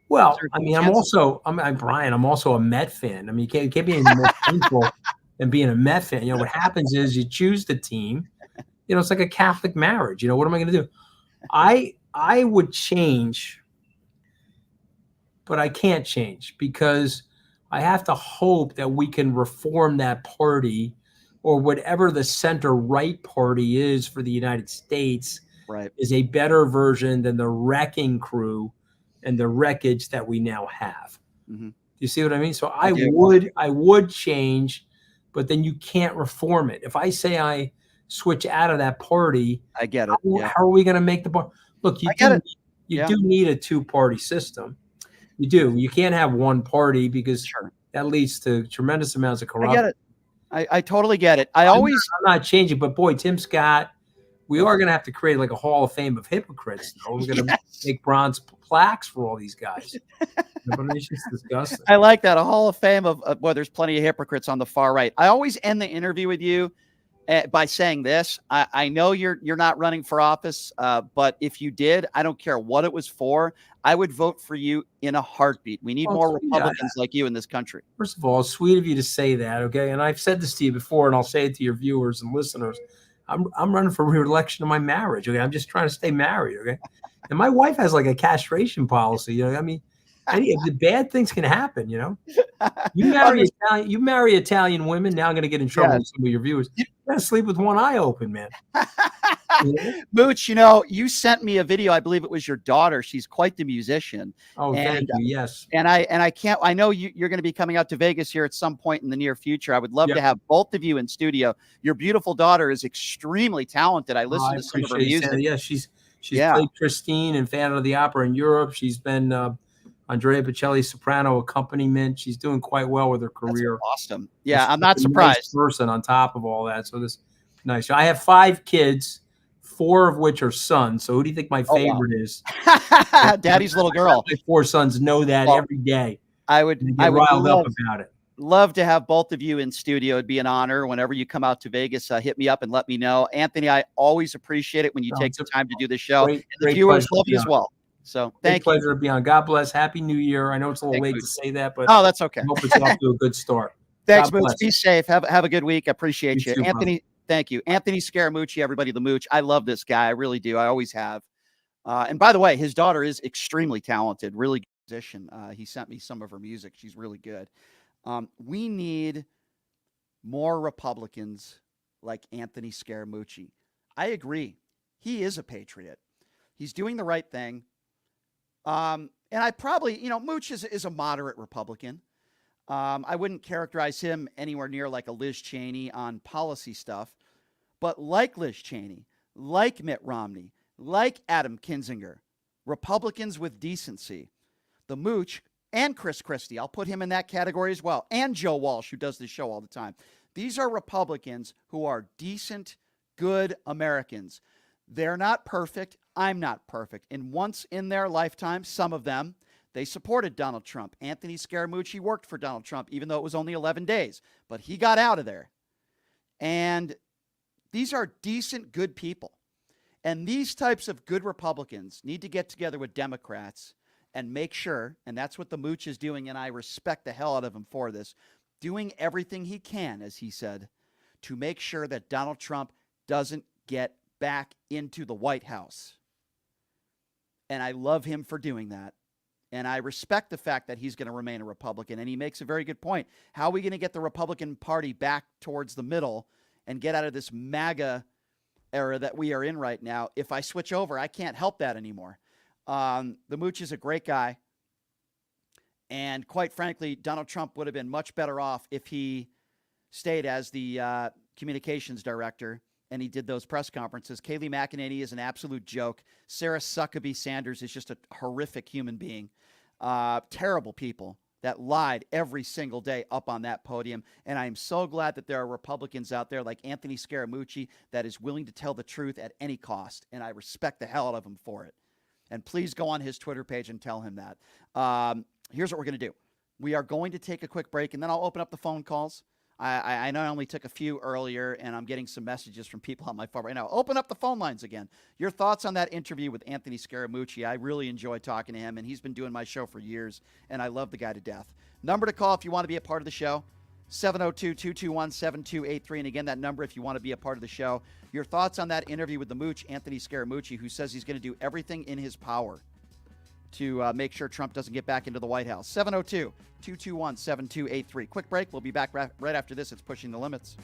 Well, I mean, I'm Brian, I'm also a Met fan. I mean, you can't be any more painful than being a Met fan. You know, what happens is you choose the team. You know, it's like a Catholic marriage. You know, what am I going to do? I would change, but I can't change because I have to hope that we can reform that party or whatever the center-right party is for the United States is a better version than the wrecking crew and the wreckage that we now have. Mm-hmm. You see what I mean? So I would change, but then you can't reform it. If I say I switch out of that party, I get it. How are we going to make the party? Look, you do need a two-party system. You do. You can't have one party because that leads to tremendous amounts of corruption. I get it. I totally get it. I'm not changing, but boy, Tim Scott, we are going to have to create like a Hall of Fame of hypocrites. We're going to make bronze plaques for all these guys. It's just disgusting. I like that. A Hall of Fame of well, there's plenty of hypocrites on the far right. I always end the interview with you by saying this. I know you're not running for office, but if you did, I don't care what it was for, I would vote for you in a heartbeat. We need more Republicans like you in this country. First of all, it's sweet of you to say that, okay? And I've said this to you before, and I'll say it to your viewers and listeners. I'm running for re-election of my marriage, okay? I'm just trying to stay married, okay? And my wife has like a castration policy, you know? I mean, the bad things can happen, you know? You marry Italian women, now I'm going to get in trouble with some of your viewers. You got to sleep with one eye open, man. Mooch, you know, you sent me a video. I believe it was your daughter. She's quite the musician. Oh, thank you. Yes. And I know you're going to be coming out to Vegas here at some point in the near future. I would love to have both of you in studio. Your beautiful daughter is extremely talented. I listened to some of her music. Yeah, she's played Christine in Phantom of the Opera in Europe. She's been Andrea Bocelli's soprano accompaniment. She's doing quite well with her career. That's awesome. Yeah, I'm not surprised. Nice person on top of all that. So this nice. I have 5 kids, 4 of which are sons. So who do you think my Oh, wow. favorite is? Daddy's little girl. My 4 sons know that Well, every day. I would They get riled up about it. Love to have both of you in studio. It'd be an honor. Whenever you come out to Vegas, hit me up and let me know. Anthony, I always appreciate it when you take the time to do this show. Great, and the great viewers pleasure love to you be as on. well. So thank Great you. pleasure to be on. God bless. Happy New Year. I know it's a little Thanks, late Mooch. to say that, but Oh, that's okay. I hope it's off to a good start. Thanks, God Mooch. bless. Be safe. Have a good week. I appreciate you. You too, Anthony, thank you. Anthony Scaramucci, everybody, the Mooch. I love this guy. I really do. I always have. And by the way, his daughter is extremely talented, really good musician. He sent me some of her music. She's really good. We need more Republicans like Anthony Scaramucci. I agree. He is a patriot. He's doing the right thing. And I probably, Mooch is a moderate Republican. I wouldn't characterize him anywhere near like a Liz Cheney on policy stuff. But like Liz Cheney, like Mitt Romney, like Adam Kinzinger, Republicans with decency, the Mooch, and Chris Christie, I'll put him in that category as well, and Joe Walsh, who does this show all the time. These are Republicans who are decent, good Americans. They're not perfect. I'm not perfect. And once in their lifetime, some of them, they supported Donald Trump. Anthony Scaramucci worked for Donald Trump, even though it was only 11 days. But he got out of there. And these are decent, good people. And these types of good Republicans need to get together with Democrats and make sure, and that's what the Mooch is doing, and I respect the hell out of him for this, doing everything he can, as he said, to make sure that Donald Trump doesn't get back into the White House. And I love him for doing that. And I respect the fact that he's going to remain a Republican. And he makes a very good point. How are we going to get the Republican Party back towards the middle and get out of this MAGA era that we are in right now? If I switch over, I can't help that anymore. The Mooch is a great guy. And quite frankly, Donald Trump would have been much better off if he stayed as the communications director and he did those press conferences. Kayleigh McEnany is an absolute joke. Sarah Huckabee Sanders is just a horrific human being. Terrible people that lied every single day up on that podium. And I am so glad that there are Republicans out there like Anthony Scaramucci that is willing to tell the truth at any cost. And I respect the hell out of him for it. And please go on his Twitter page and tell him that. Here's what we're going to do. We are going to take a quick break, and then I'll open up the phone calls. I know I only took a few earlier, and I'm getting some messages from people on my phone right now. Open up the phone lines again. Your thoughts on that interview with Anthony Scaramucci. I really enjoy talking to him, and he's been doing my show for years, and I love the guy to death. Number to call if you want to be a part of the show, 702-221-7283. And again, that number if you want to be a part of the show. Your thoughts on that interview with the Mooch, Anthony Scaramucci, who says he's going to do everything in his power to make sure Trump doesn't get back into the White House. 702-221-7283. Quick break. We'll be back right after this. It's Pushing the Limits.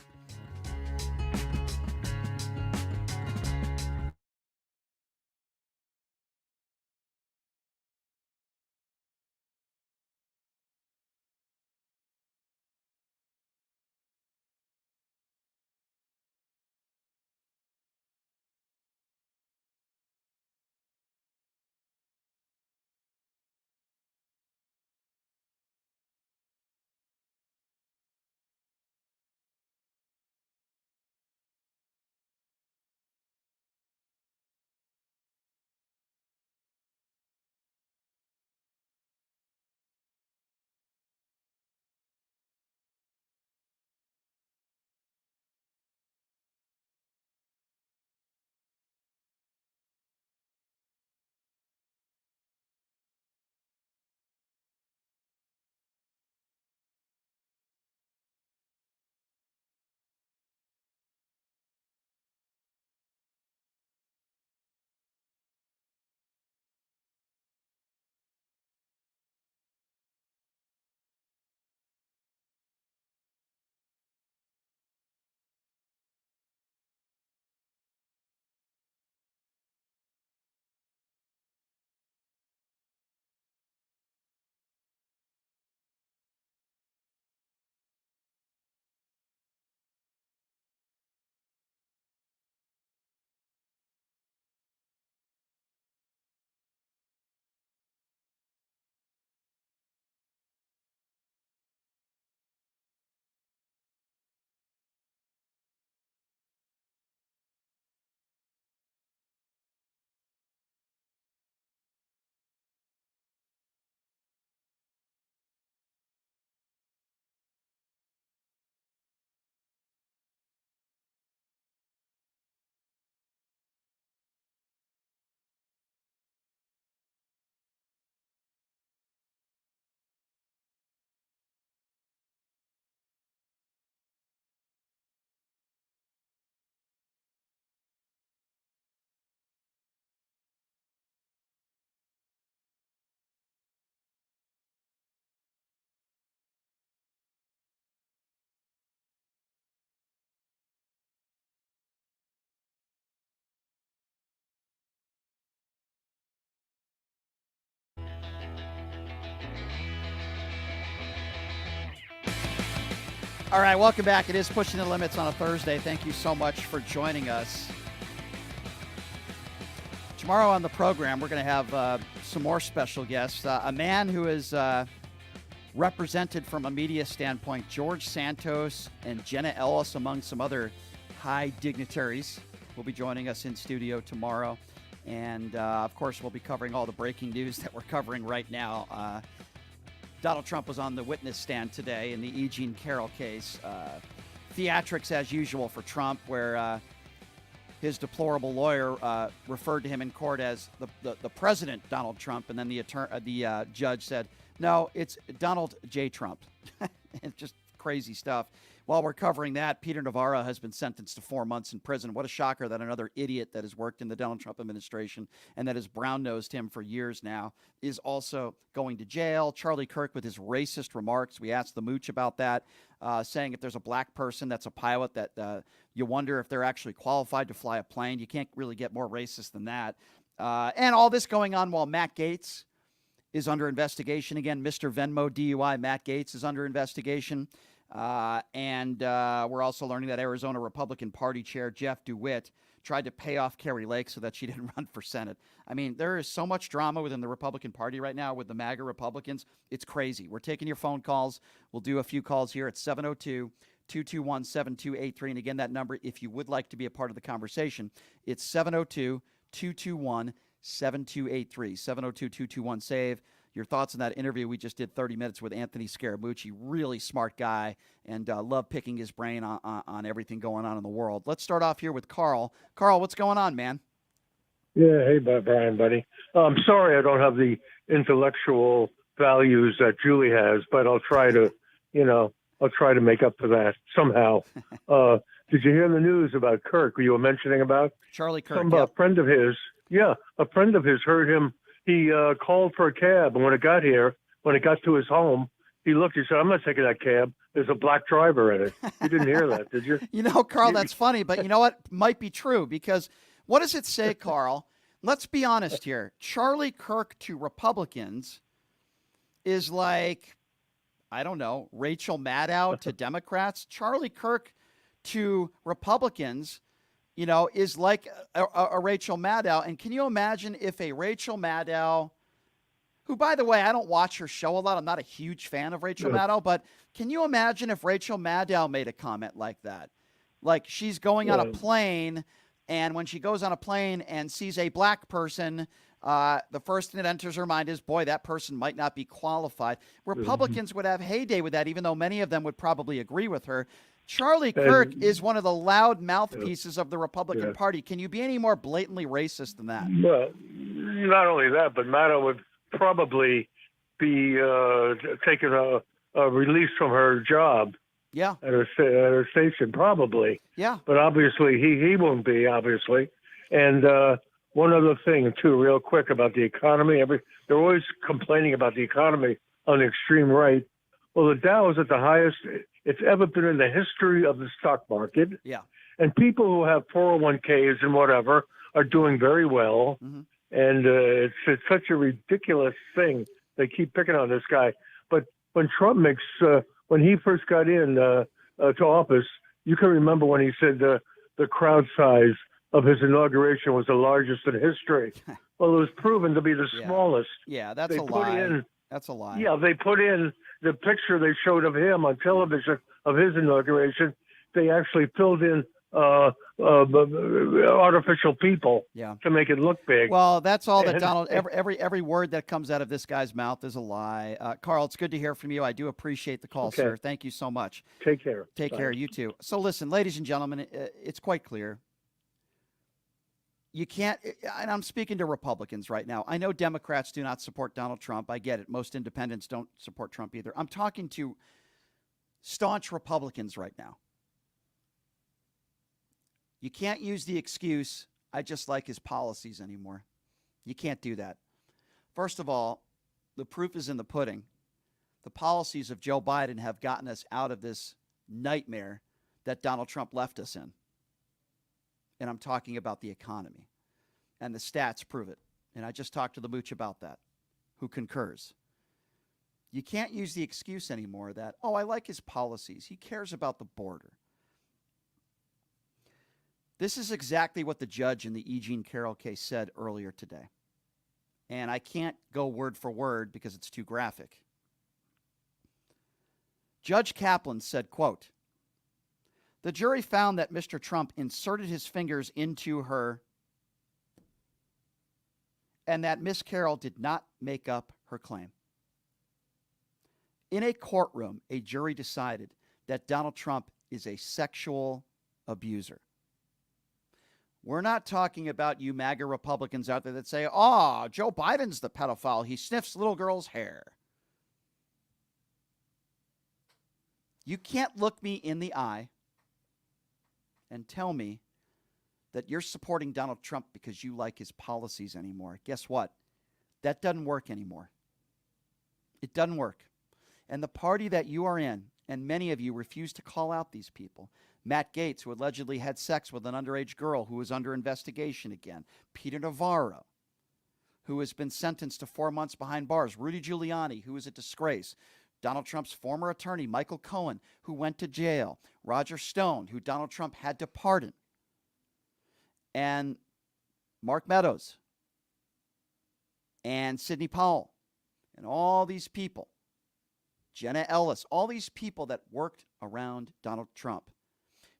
All right, welcome back. It is Pushing the Limits on a Thursday. Thank you so much for joining us. Tomorrow on the program, we're going to have some more special guests. A man who is represented from a media standpoint, George Santos and Jenna Ellis, among some other high dignitaries, will be joining us in studio tomorrow. And, of course, we'll be covering all the breaking news that we're covering right now. Donald Trump was on the witness stand today in the E. Jean Carroll case. Theatrics as usual for Trump, where his deplorable lawyer referred to him in court as the president, Donald Trump, and then the judge said, no, it's Donald J. Trump. It's just crazy stuff. While we're covering that, Peter Navarro has been sentenced to 4 months in prison. What a shocker that another idiot that has worked in the Donald Trump administration and that has brown-nosed him for years now is also going to jail. Charlie Kirk with his racist remarks. We asked the Mooch about that, saying if there's a black person that's a pilot that you wonder if they're actually qualified to fly a plane. You can't really get more racist than that. And all this going on while Matt Gaetz is under investigation. Again, Mr. Venmo DUI Matt Gaetz is under investigation. And we're also learning that Arizona Republican Party Chair Jeff DeWitt tried to pay off Carrie Lake so that she didn't run for Senate. I mean, there is so much drama within the Republican Party right now with the MAGA Republicans. It's crazy. We're taking your phone calls. We'll do a few calls here at 702-221-7283. And again, that number, if you would like to be a part of the conversation, it's 702-221-7283. 702-221-SAVE. Your thoughts on that interview we just did 30 minutes with Anthony Scaramucci. Really smart guy, and love picking his brain on everything going on in the world. Let's start off here with Carl. Carl, what's going on, man? Yeah, hey, Brian, buddy. I'm sorry I don't have the intellectual values that Julie has, but I'll try to make up for that somehow. Did you hear the news about Kirk? You were mentioning about Charlie Kirk? A friend of his. Yeah, a friend of his heard him. He called for a cab, and when it got to his home, he looked. He said, "I'm not taking that cab. There's a black driver in it." You didn't hear that, did you? Carl, that's funny, but you know what? Might be true, because what does it say, Carl? Let's be honest here. Charlie Kirk to Republicans is like, I don't know, Rachel Maddow to Democrats. Charlie Kirk to Republicans, is like a Rachel Maddow. And can you imagine if a Rachel Maddow, who, by the way, I don't watch her show a lot. I'm not a huge fan of Rachel Maddow, but can you imagine if Rachel Maddow made a comment like that? Like, she's going on a plane, and when she goes on a plane and sees a black person, the first thing that enters her mind is, boy, that person might not be qualified. Republicans would have heyday with that, even though many of them would probably agree with her. Charlie Kirk is one of the loud mouthpieces of the Republican Party. Can you be any more blatantly racist than that? Well, not only that, but Maddow would probably be taking a release from her job. Yeah. At her station, probably. Yeah. But obviously, he won't be, obviously. And one other thing, too, real quick about the economy. They're always complaining about the economy on the extreme right. Well, the Dow is at the highest it's ever been in the history of the stock market. Yeah. And people who have 401ks and whatever are doing very well. Mm-hmm. And it's such a ridiculous thing. They keep picking on this guy. But when Trump when he first got in to office, you can remember when he said the crowd size of his inauguration was the largest in history. Well, it was proven to be the smallest. Yeah, that's a lie. That's a lie. Yeah, they put in the picture they showed of him on television of his inauguration. They actually filled in artificial people to make it look big. Well, that's all that Donald. Every word that comes out of this guy's mouth is a lie. Carl, it's good to hear from you. I do appreciate the call, sir. Thank you so much. Take care. Take care. You too. So listen, ladies and gentlemen, it's quite clear. You can't, and I'm speaking to Republicans right now. I know Democrats do not support Donald Trump. I get it. Most independents don't support Trump either. I'm talking to staunch Republicans right now. You can't use the excuse, I just like his policies anymore. You can't do that. First of all, the proof is in the pudding. The policies of Joe Biden have gotten us out of this nightmare that Donald Trump left us in. And I'm talking about the economy. And the stats prove it. And I just talked to the Mooch about that, who concurs. You can't use the excuse anymore that, oh, I like his policies. He cares about the border. This is exactly what the judge in the E. Jean Carroll case said earlier today. And I can't go word for word because it's too graphic. Judge Kaplan said, quote, the jury found that Mr. Trump inserted his fingers into her and that Ms. Carroll did not make up her claim. In a courtroom, a jury decided that Donald Trump is a sexual abuser. We're not talking about you MAGA Republicans out there that say, oh, Joe Biden's the pedophile. He sniffs little girls' hair. You can't look me in the eye and tell me that you're supporting Donald Trump because you like his policies anymore. Guess what? That doesn't work anymore. It doesn't work. And the party that you are in, and many of you refuse to call out these people, Matt Gaetz, who allegedly had sex with an underage girl who is under investigation again, Peter Navarro, who has been sentenced to 4 months behind bars, Rudy Giuliani, who is a disgrace, Donald Trump's former attorney, Michael Cohen, who went to jail, Roger Stone, who Donald Trump had to pardon, and Mark Meadows, and Sidney Powell, and all these people, Jenna Ellis, all these people that worked around Donald Trump.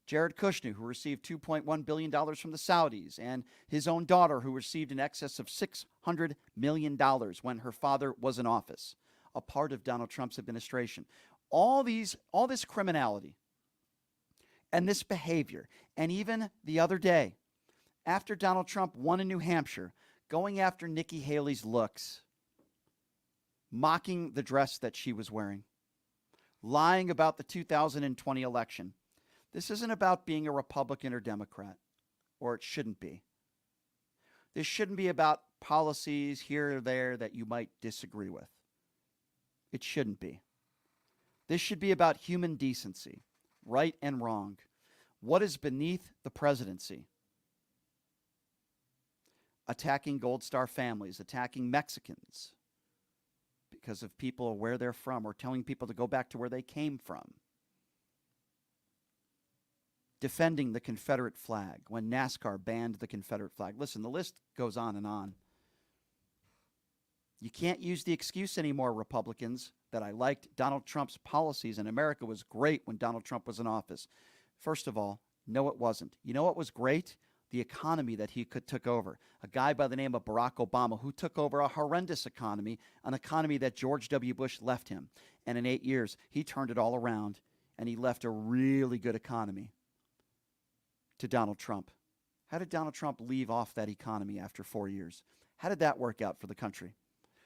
Jared Kushner, who received $2.1 billion from the Saudis, and his own daughter, who received in excess of $600 million when her father was in office, a part of Donald Trump's administration. All this criminality and this behavior, and even the other day, after Donald Trump won in New Hampshire, going after Nikki Haley's looks, mocking the dress that she was wearing, lying about the 2020 election. This isn't about being a Republican or Democrat, or it shouldn't be. This shouldn't be about policies here or there that you might disagree with. It shouldn't be. This should be about human decency, right and wrong. What is beneath the presidency? Attacking Gold Star families, attacking Mexicans because of people where they're from, or telling people to go back to where they came from. Defending the Confederate flag when NASCAR banned the Confederate flag. Listen, the list goes on and on. You can't use the excuse anymore, Republicans, that I liked Donald Trump's policies and America was great when Donald Trump was in office. First of all, no, it wasn't. You know what was great? The economy that he took over. A guy by the name of Barack Obama who took over a horrendous economy, an economy that George W. Bush left him. And in 8 years, he turned it all around, and he left a really good economy to Donald Trump. How did Donald Trump leave off that economy after 4 years? How did that work out for the country?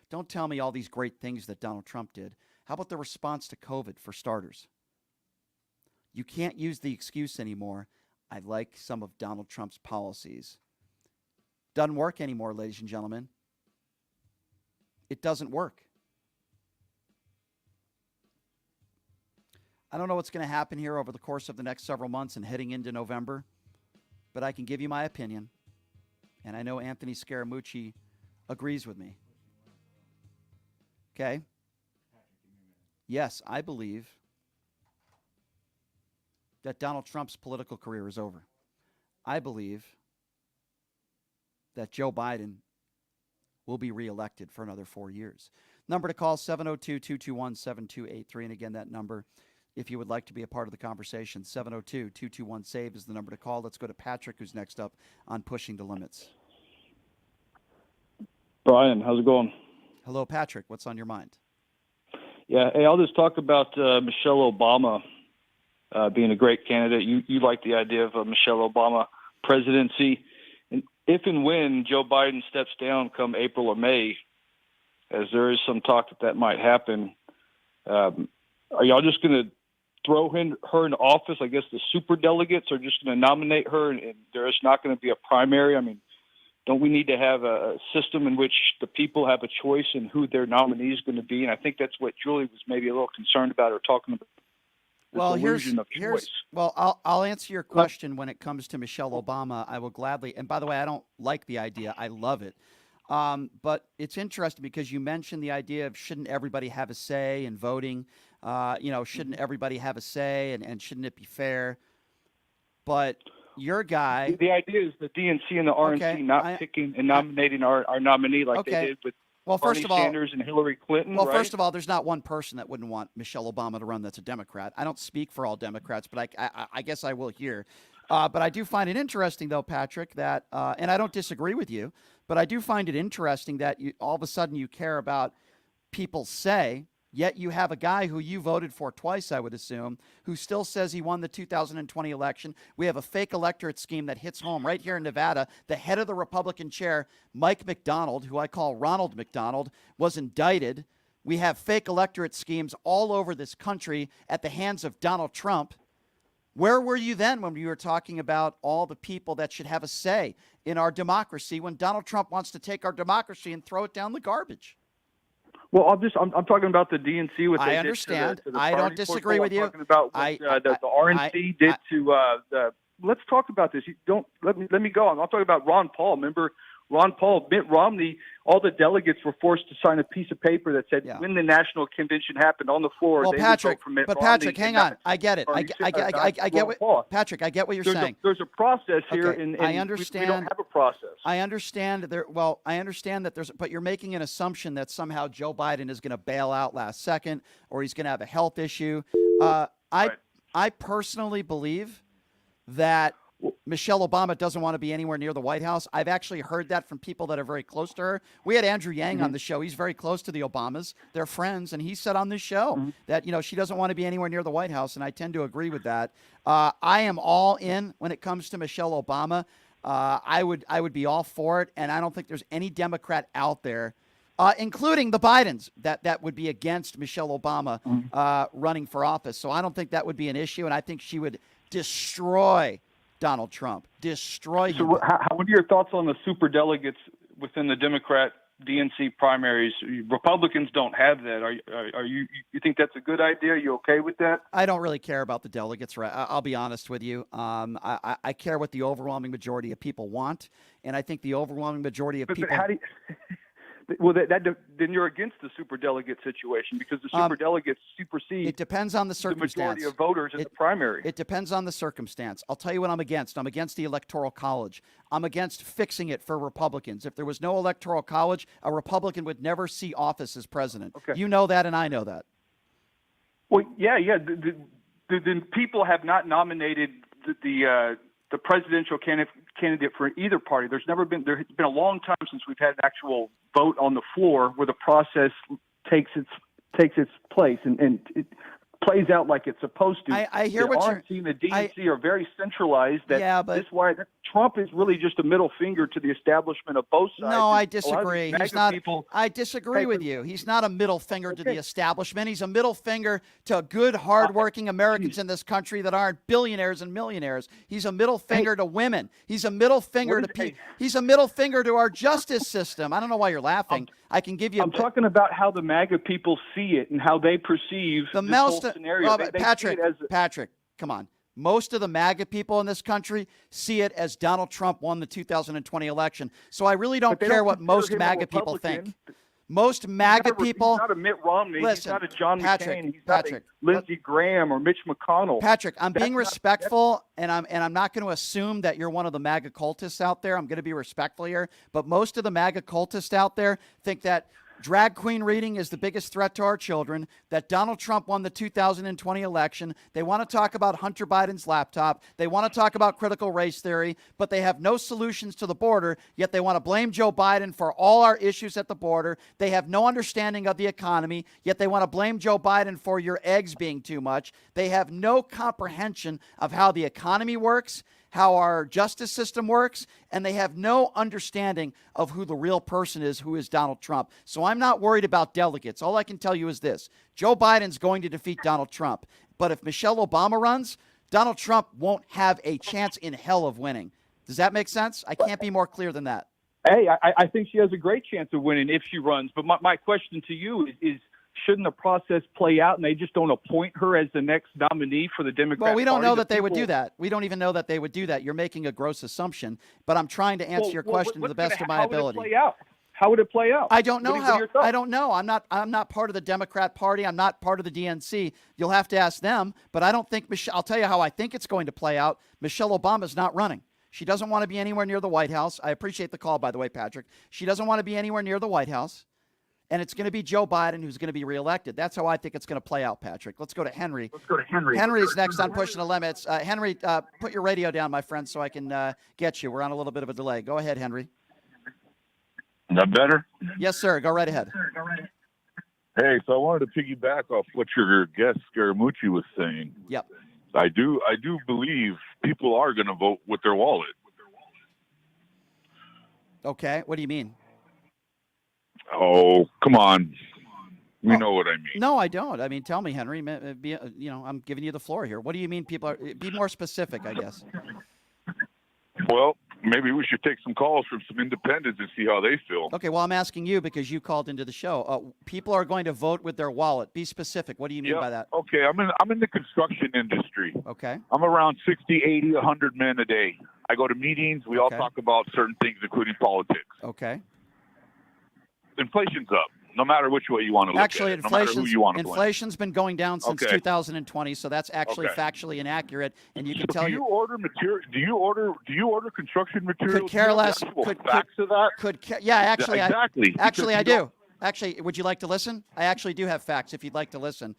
Don't tell me all these great things that Donald Trump did. How about the response to COVID, for starters? You can't use the excuse anymore, I like some of Donald Trump's policies. Doesn't work anymore, ladies and gentlemen. It doesn't work. I don't know what's going to happen here over the course of the next several months and heading into November, but I can give you my opinion, and I know Anthony Scaramucci agrees with me. Okay? Yes, I believe that Donald Trump's political career is over. I believe that Joe Biden will be reelected for another 4 years. Number to call, 702-221-7283. And again, that number, if you would like to be a part of the conversation, 702-221-SAVE is the number to call. Let's go to Patrick, who's next up on Pushing the Limits. Brian, how's it going? Hello, Patrick. What's on your mind? Yeah, hey, I'll just talk about Michelle Obama being a great candidate. You like the idea of a Michelle Obama presidency. And if and when Joe Biden steps down come April or May, as there is some talk that might happen, are y'all just going to throw her in office? I guess the super delegates are just going to nominate her, and there's not going to be a primary? I mean, don't we need to have a system in which the people have a choice in who their nominee is going to be? And I think that's what Julie was maybe a little concerned about or talking about. Well, I'll answer your question when it comes to Michelle Obama. I will gladly, and by the way, I don't like the idea. I love it. But it's interesting because you mentioned the idea of shouldn't everybody have a say in voting? Shouldn't everybody have a say and shouldn't it be fair? But your guy. The idea is the DNC and the RNC not picking and nominating our nominee like they did with Bernie Sanders and Hillary Clinton. Well, right? first of all, there's not one person that wouldn't want Michelle Obama to run that's a Democrat. I don't speak for all Democrats, but I guess I will here. But I do find it interesting, though, Patrick, that and I don't disagree with you, but I do find it interesting that all of a sudden you care about people's say. Yet you have a guy who you voted for twice, I would assume, who still says he won the 2020 election. We have a fake electorate scheme that hits home right here in Nevada. The head of the Republican chair, Mike McDonald, who I call Ronald McDonald, was indicted. We have fake electorate schemes all over this country at the hands of Donald Trump. Where were you then when we were talking about all the people that should have a say in our democracy when Donald Trump wants to take our democracy and throw it down the garbage? Well, I'm talking about the DNC. What they I understand. Did to the I don't Bernie disagree portal. with you. I'm talking about what the RNC did to the. Let's talk about this. You don't let me go. I'm talking about Ron Paul. Remember Ron Paul, Mitt Romney. All the delegates were forced to sign a piece of paper that said when the national convention happened on the floor. Well, they Patrick, would vote for Mitt but Romney Patrick, hang on. I get it. I get what Patrick. I get what you're saying. There's a process here, and I understand. We don't have a process. I understand there. Well, I understand that there's, but you're making an assumption that somehow Joe Biden is going to bail out last second, or he's going to have a health issue. I personally believe that Michelle Obama doesn't want to be anywhere near the White House. I've actually heard that from people that are very close to her. We had Andrew Yang on the show. He's very close to the Obamas. They're friends, and he said on this show that she doesn't want to be anywhere near the White House, and I tend to agree with that. I am all in when it comes to Michelle Obama. I would be all for it, and I don't think there's any Democrat out there, including the Bidens, that would be against Michelle Obama running for office. So I don't think that would be an issue, and I think she would destroy Donald Trump, destroy him. So what are your thoughts on the superdelegates within the Democrat DNC primaries? Republicans don't have that. Are you think that's a good idea? Are you okay with that? I don't really care about the delegates. Right? I'll be honest with you. I care what the overwhelming majority of people want, and I think the overwhelming majority of people. But how do you, well, then you're against the superdelegate situation because the superdelegates supersede. It depends on the circumstance. The majority of voters in the primary. It depends on the circumstance. I'll tell you what I'm against. I'm against the Electoral College. I'm against fixing it for Republicans. If there was no Electoral College, a Republican would never see office as president. Okay. You know that, and I know that. Well, yeah. The people have not nominated the presidential candidate for either party. There has been a long time since we've had an actual vote on the floor where the process takes its place and it plays out like it's supposed to. I hear what you're saying. The DNC are very centralized. That's why Trump is really just a middle finger to the establishment of both sides. No, I disagree. He's not. I disagree with you. He's not a middle finger to the establishment. He's a middle finger to good, hardworking Americans in this country that aren't billionaires and millionaires. He's a middle finger to women. He's a middle finger to He's a middle finger to our justice system. I don't know why you're laughing. I can give you. I'm talking about how the MAGA people see it and how they perceive the whole scenario. Patrick, come on. Most of the MAGA people in this country see it as Donald Trump won the 2020 election. So I really don't care what most MAGA people think. Most MAGA people. He's not a Mitt Romney. Listen, he's not a John Patrick, McCain. He's not a Lindsey Graham or Mitch McConnell. Patrick, I'm being respectful, and I'm not going to assume that you're one of the MAGA cultists out there. I'm going to be respectful here. But most of the MAGA cultists out there think that drag queen reading is the biggest threat to our children, that Donald Trump won the 2020 election. They want to talk about Hunter Biden's laptop. They want to talk about critical race theory, but they have no solutions to the border, yet they want to blame Joe Biden for all our issues at the border. They have no understanding of the economy, yet they want to blame Joe Biden for your eggs being too much. They have no comprehension of how the economy works, how our justice system works, and they have no understanding of who the real person is, who is Donald Trump. So I'm not worried about delegates. All I can tell you is this. Joe Biden's going to defeat Donald Trump. But if Michelle Obama runs, Donald Trump won't have a chance in hell of winning. Does that make sense? I can't be more clear than that. Hey, I think she has a great chance of winning if she runs. But my question to you is shouldn't the process play out and they just don't appoint her as the next nominee for the Democrat Party? Well, we don't know that they would do that. We don't even know that they would do that. You're making a gross assumption, but I'm trying to answer your question to the best of my ability. How would it play out? how would it play out? I don't know What are how. your thoughts? I don't know. I'm not part of the Democrat Party. I'm not part of the DNC. You'll have to ask them. But I don't think I'll tell you how I think it's going to play out. Michelle Obama's not running. She doesn't want to be anywhere near the White House. I appreciate the call, by the way, Patrick. She doesn't want to be anywhere near the White House. And it's going to be Joe Biden who's going to be reelected. That's how I think it's going to play out, Patrick. Let's go to Henry. Henry's next on Pushing the Limits. Henry, put your radio down, my friend, so I can get you. We're on a little bit of a delay. Go ahead, Henry. Is that better? Yes, sir. Go right ahead. Hey, so I wanted to piggyback off what your guest Scaramucci was saying. Yep. I do believe people are going to vote with their wallet. Okay. What do you mean? Oh, come on. You know what I mean. No, I don't. I mean, tell me, Henry. I'm giving you the floor here. What do you mean people are? Be more specific, I guess. Well, maybe we should take some calls from some independents and see how they feel. Okay, well, I'm asking you because you called into the show. People are going to vote with their wallet. Be specific. What do you mean by that? Okay, I'm in the construction industry. Okay. I'm around 60, 80, 100 men a day. I go to meetings. We all talk about certain things, including politics. Okay. Inflation's up, no matter which way you want to look Actually, at it, no matter who you want to blame. inflation's been going down since Okay. 2020, so that's actually factually inaccurate. And you can tell do you order material? Do you order construction materials? Could care less. Facts of that? Yeah, actually, exactly. Actually, I Because you do. Actually, would you like to listen? I actually do have facts if you'd like to listen.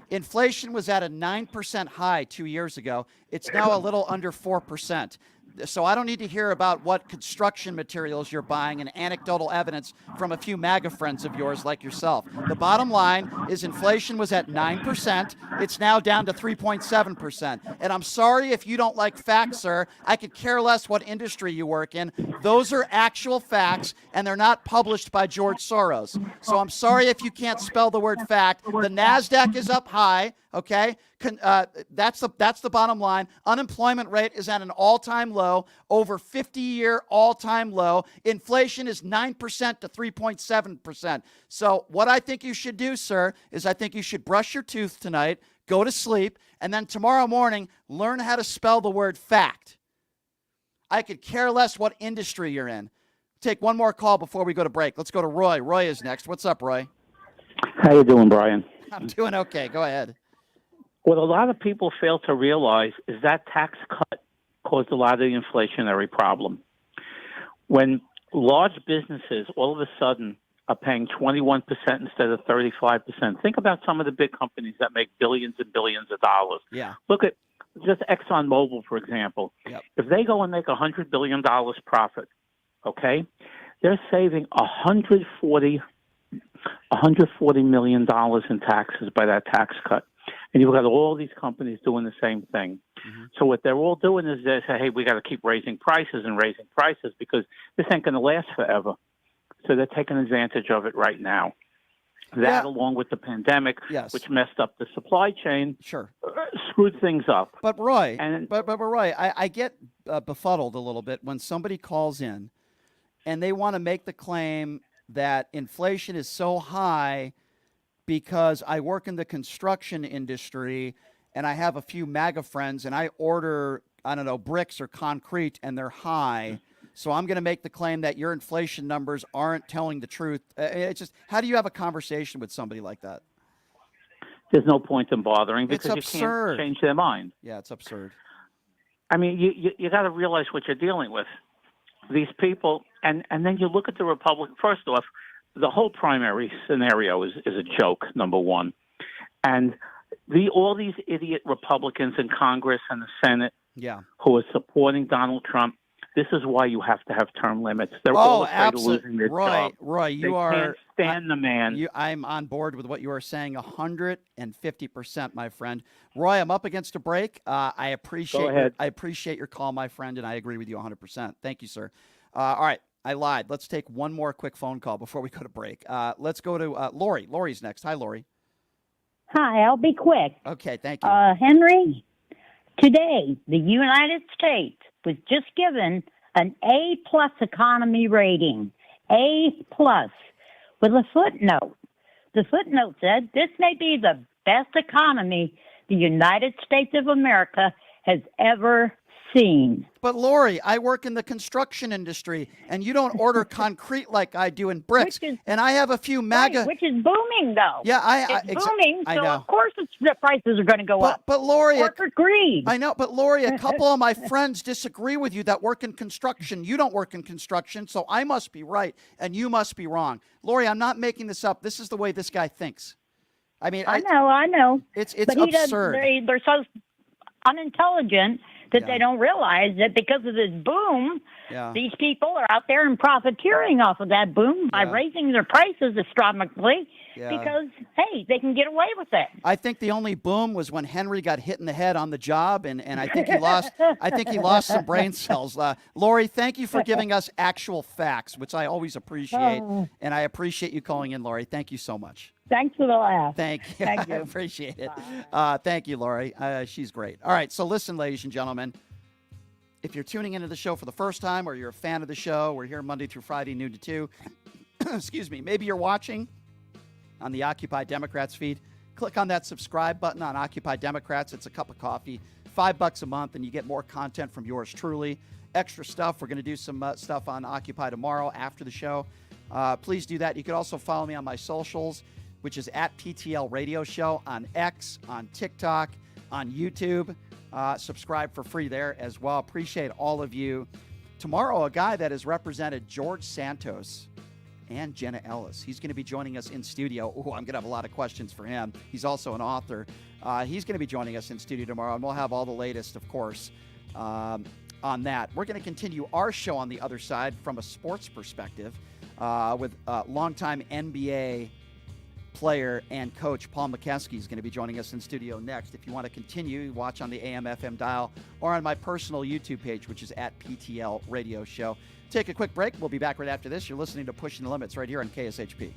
Inflation was at a 9% high 2 years ago. It's now a little under 4%. So I don't need to hear about what construction materials you're buying and anecdotal evidence from a few MAGA friends of yours like yourself. The bottom line is inflation was at 9%. It's now down to 3.7%. And I'm sorry if you don't like facts, sir. I could care less what industry you work in. Those are actual facts, and they're not published by George Soros. So I'm sorry if you can't spell the word fact. The NASDAQ is up high. Okay, that's the bottom line. Unemployment rate is at an all-time low, over 50-year all-time low. Inflation is 9% to 3.7%. So what I think you should do, sir, is I think you should brush your tooth tonight, go to sleep, and then tomorrow morning learn how to spell the word fact. I could care less what industry you're in. Take one more call before we go to break. Let's go to Roy. Roy is next. What's up, Roy? How you doing, Brian? I'm doing okay. Go ahead. What a lot of people fail to realize is that tax cut caused a lot of the inflationary problem. When large businesses all of a sudden are paying 21% instead of 35%, think about some of the big companies that make billions and billions of dollars. Yeah. Look at just ExxonMobil, for example. Yep. If they go and make $100 billion profit, okay, they're saving $140 million in taxes by that tax cut. And you've got all these companies doing the same thing. Mm-hmm. So what they're all doing is they say, hey, we got to keep raising prices because this ain't going to last forever. So they're taking advantage of it right now. That, along with the pandemic, which messed up the supply chain, screwed things up. But Roy, Roy, I get befuddled a little bit when somebody calls in and they want to make the claim that inflation is so high because I work in the construction industry and I have a few MAGA friends and I order, I don't know, bricks or concrete and they're high. So I'm going to make the claim that your inflation numbers aren't telling the truth. It's just, how do you have a conversation with somebody like that? There's no point in bothering because it's you can't change their mind. Yeah, it's absurd. I mean, you got to realize what you're dealing with. These people, and then you look at the Republican. First off, the whole primary scenario is a joke, number one. And all these idiot Republicans in Congress and the Senate who are supporting Donald Trump, this is why you have to have term limits. They're all afraid of losing their job. Roy, you can't stand the man. I'm on board with what you are saying 150%, my friend. Roy, I'm up against a break. I appreciate your call, my friend, and I agree with you 100%. Thank you, sir. All right. I lied. Let's take one more quick phone call before we go to break. Let's go to Lori. Lori's next. Hi, Lori. Hi, I'll be quick. Okay, thank you. Henry, today, the United States was just given an A+ economy rating. A+, with a footnote. The footnote said, this may be the best economy the United States of America has ever seen. But Lori, I work in the construction industry, and you don't order concrete like I do in bricks. And I have a few MAGA. Right, which is booming, though. Yeah, it's booming, I so know. of course the prices are going to go up. But Lori, corporate greed. I know, but Lori, a couple of my friends disagree with you that work in construction. You don't work in construction, so I must be right, and you must be wrong. Lori, I'm not making this up. This is the way this guy thinks. I mean, I know. It's but he absurd. They're so unintelligent that they don't realize that because of this boom, these people are out there and profiteering off of that boom by raising their prices astronomically because, hey, they can get away with it. I think the only boom was when Henry got hit in the head on the job, and I think he lost some brain cells. Lori, thank you for giving us actual facts, which I always appreciate, and I appreciate you calling in, Lori. Thank you so much. Thank you for the laugh. Thank you. Thank you. I appreciate it. Thank you, Lori. She's great. All right, so listen, ladies and gentlemen, if you're tuning into the show for the first time or you're a fan of the show, we're here Monday through Friday, noon to 2. Excuse me. Maybe you're watching on the Occupy Democrats feed. Click on that subscribe button on Occupy Democrats. It's a cup of coffee, $5 a month, and you get more content from yours truly. Extra stuff. We're going to do some stuff on Occupy tomorrow after the show. Please do that. You can also follow me on my socials, which is at PTL Radio Show on X, on TikTok, on YouTube. Subscribe for free there as well. Appreciate all of you. Tomorrow, a guy that has represented George Santos and Jenna Ellis. He's going to be joining us in studio. Oh, I'm going to have a lot of questions for him. He's also an author. He's going to be joining us in studio tomorrow, and we'll have all the latest, of course, on that. We're going to continue our show on the other side from a sports perspective with longtime NBA player and coach Paul McKeskey is going to be joining us in studio next. If you want to continue, watch on the AM/FM dial or on my personal YouTube page, which is at PTL Radio Show. Take a quick break. We'll be back right after this. You're listening to Pushing the Limits right here on KSHP.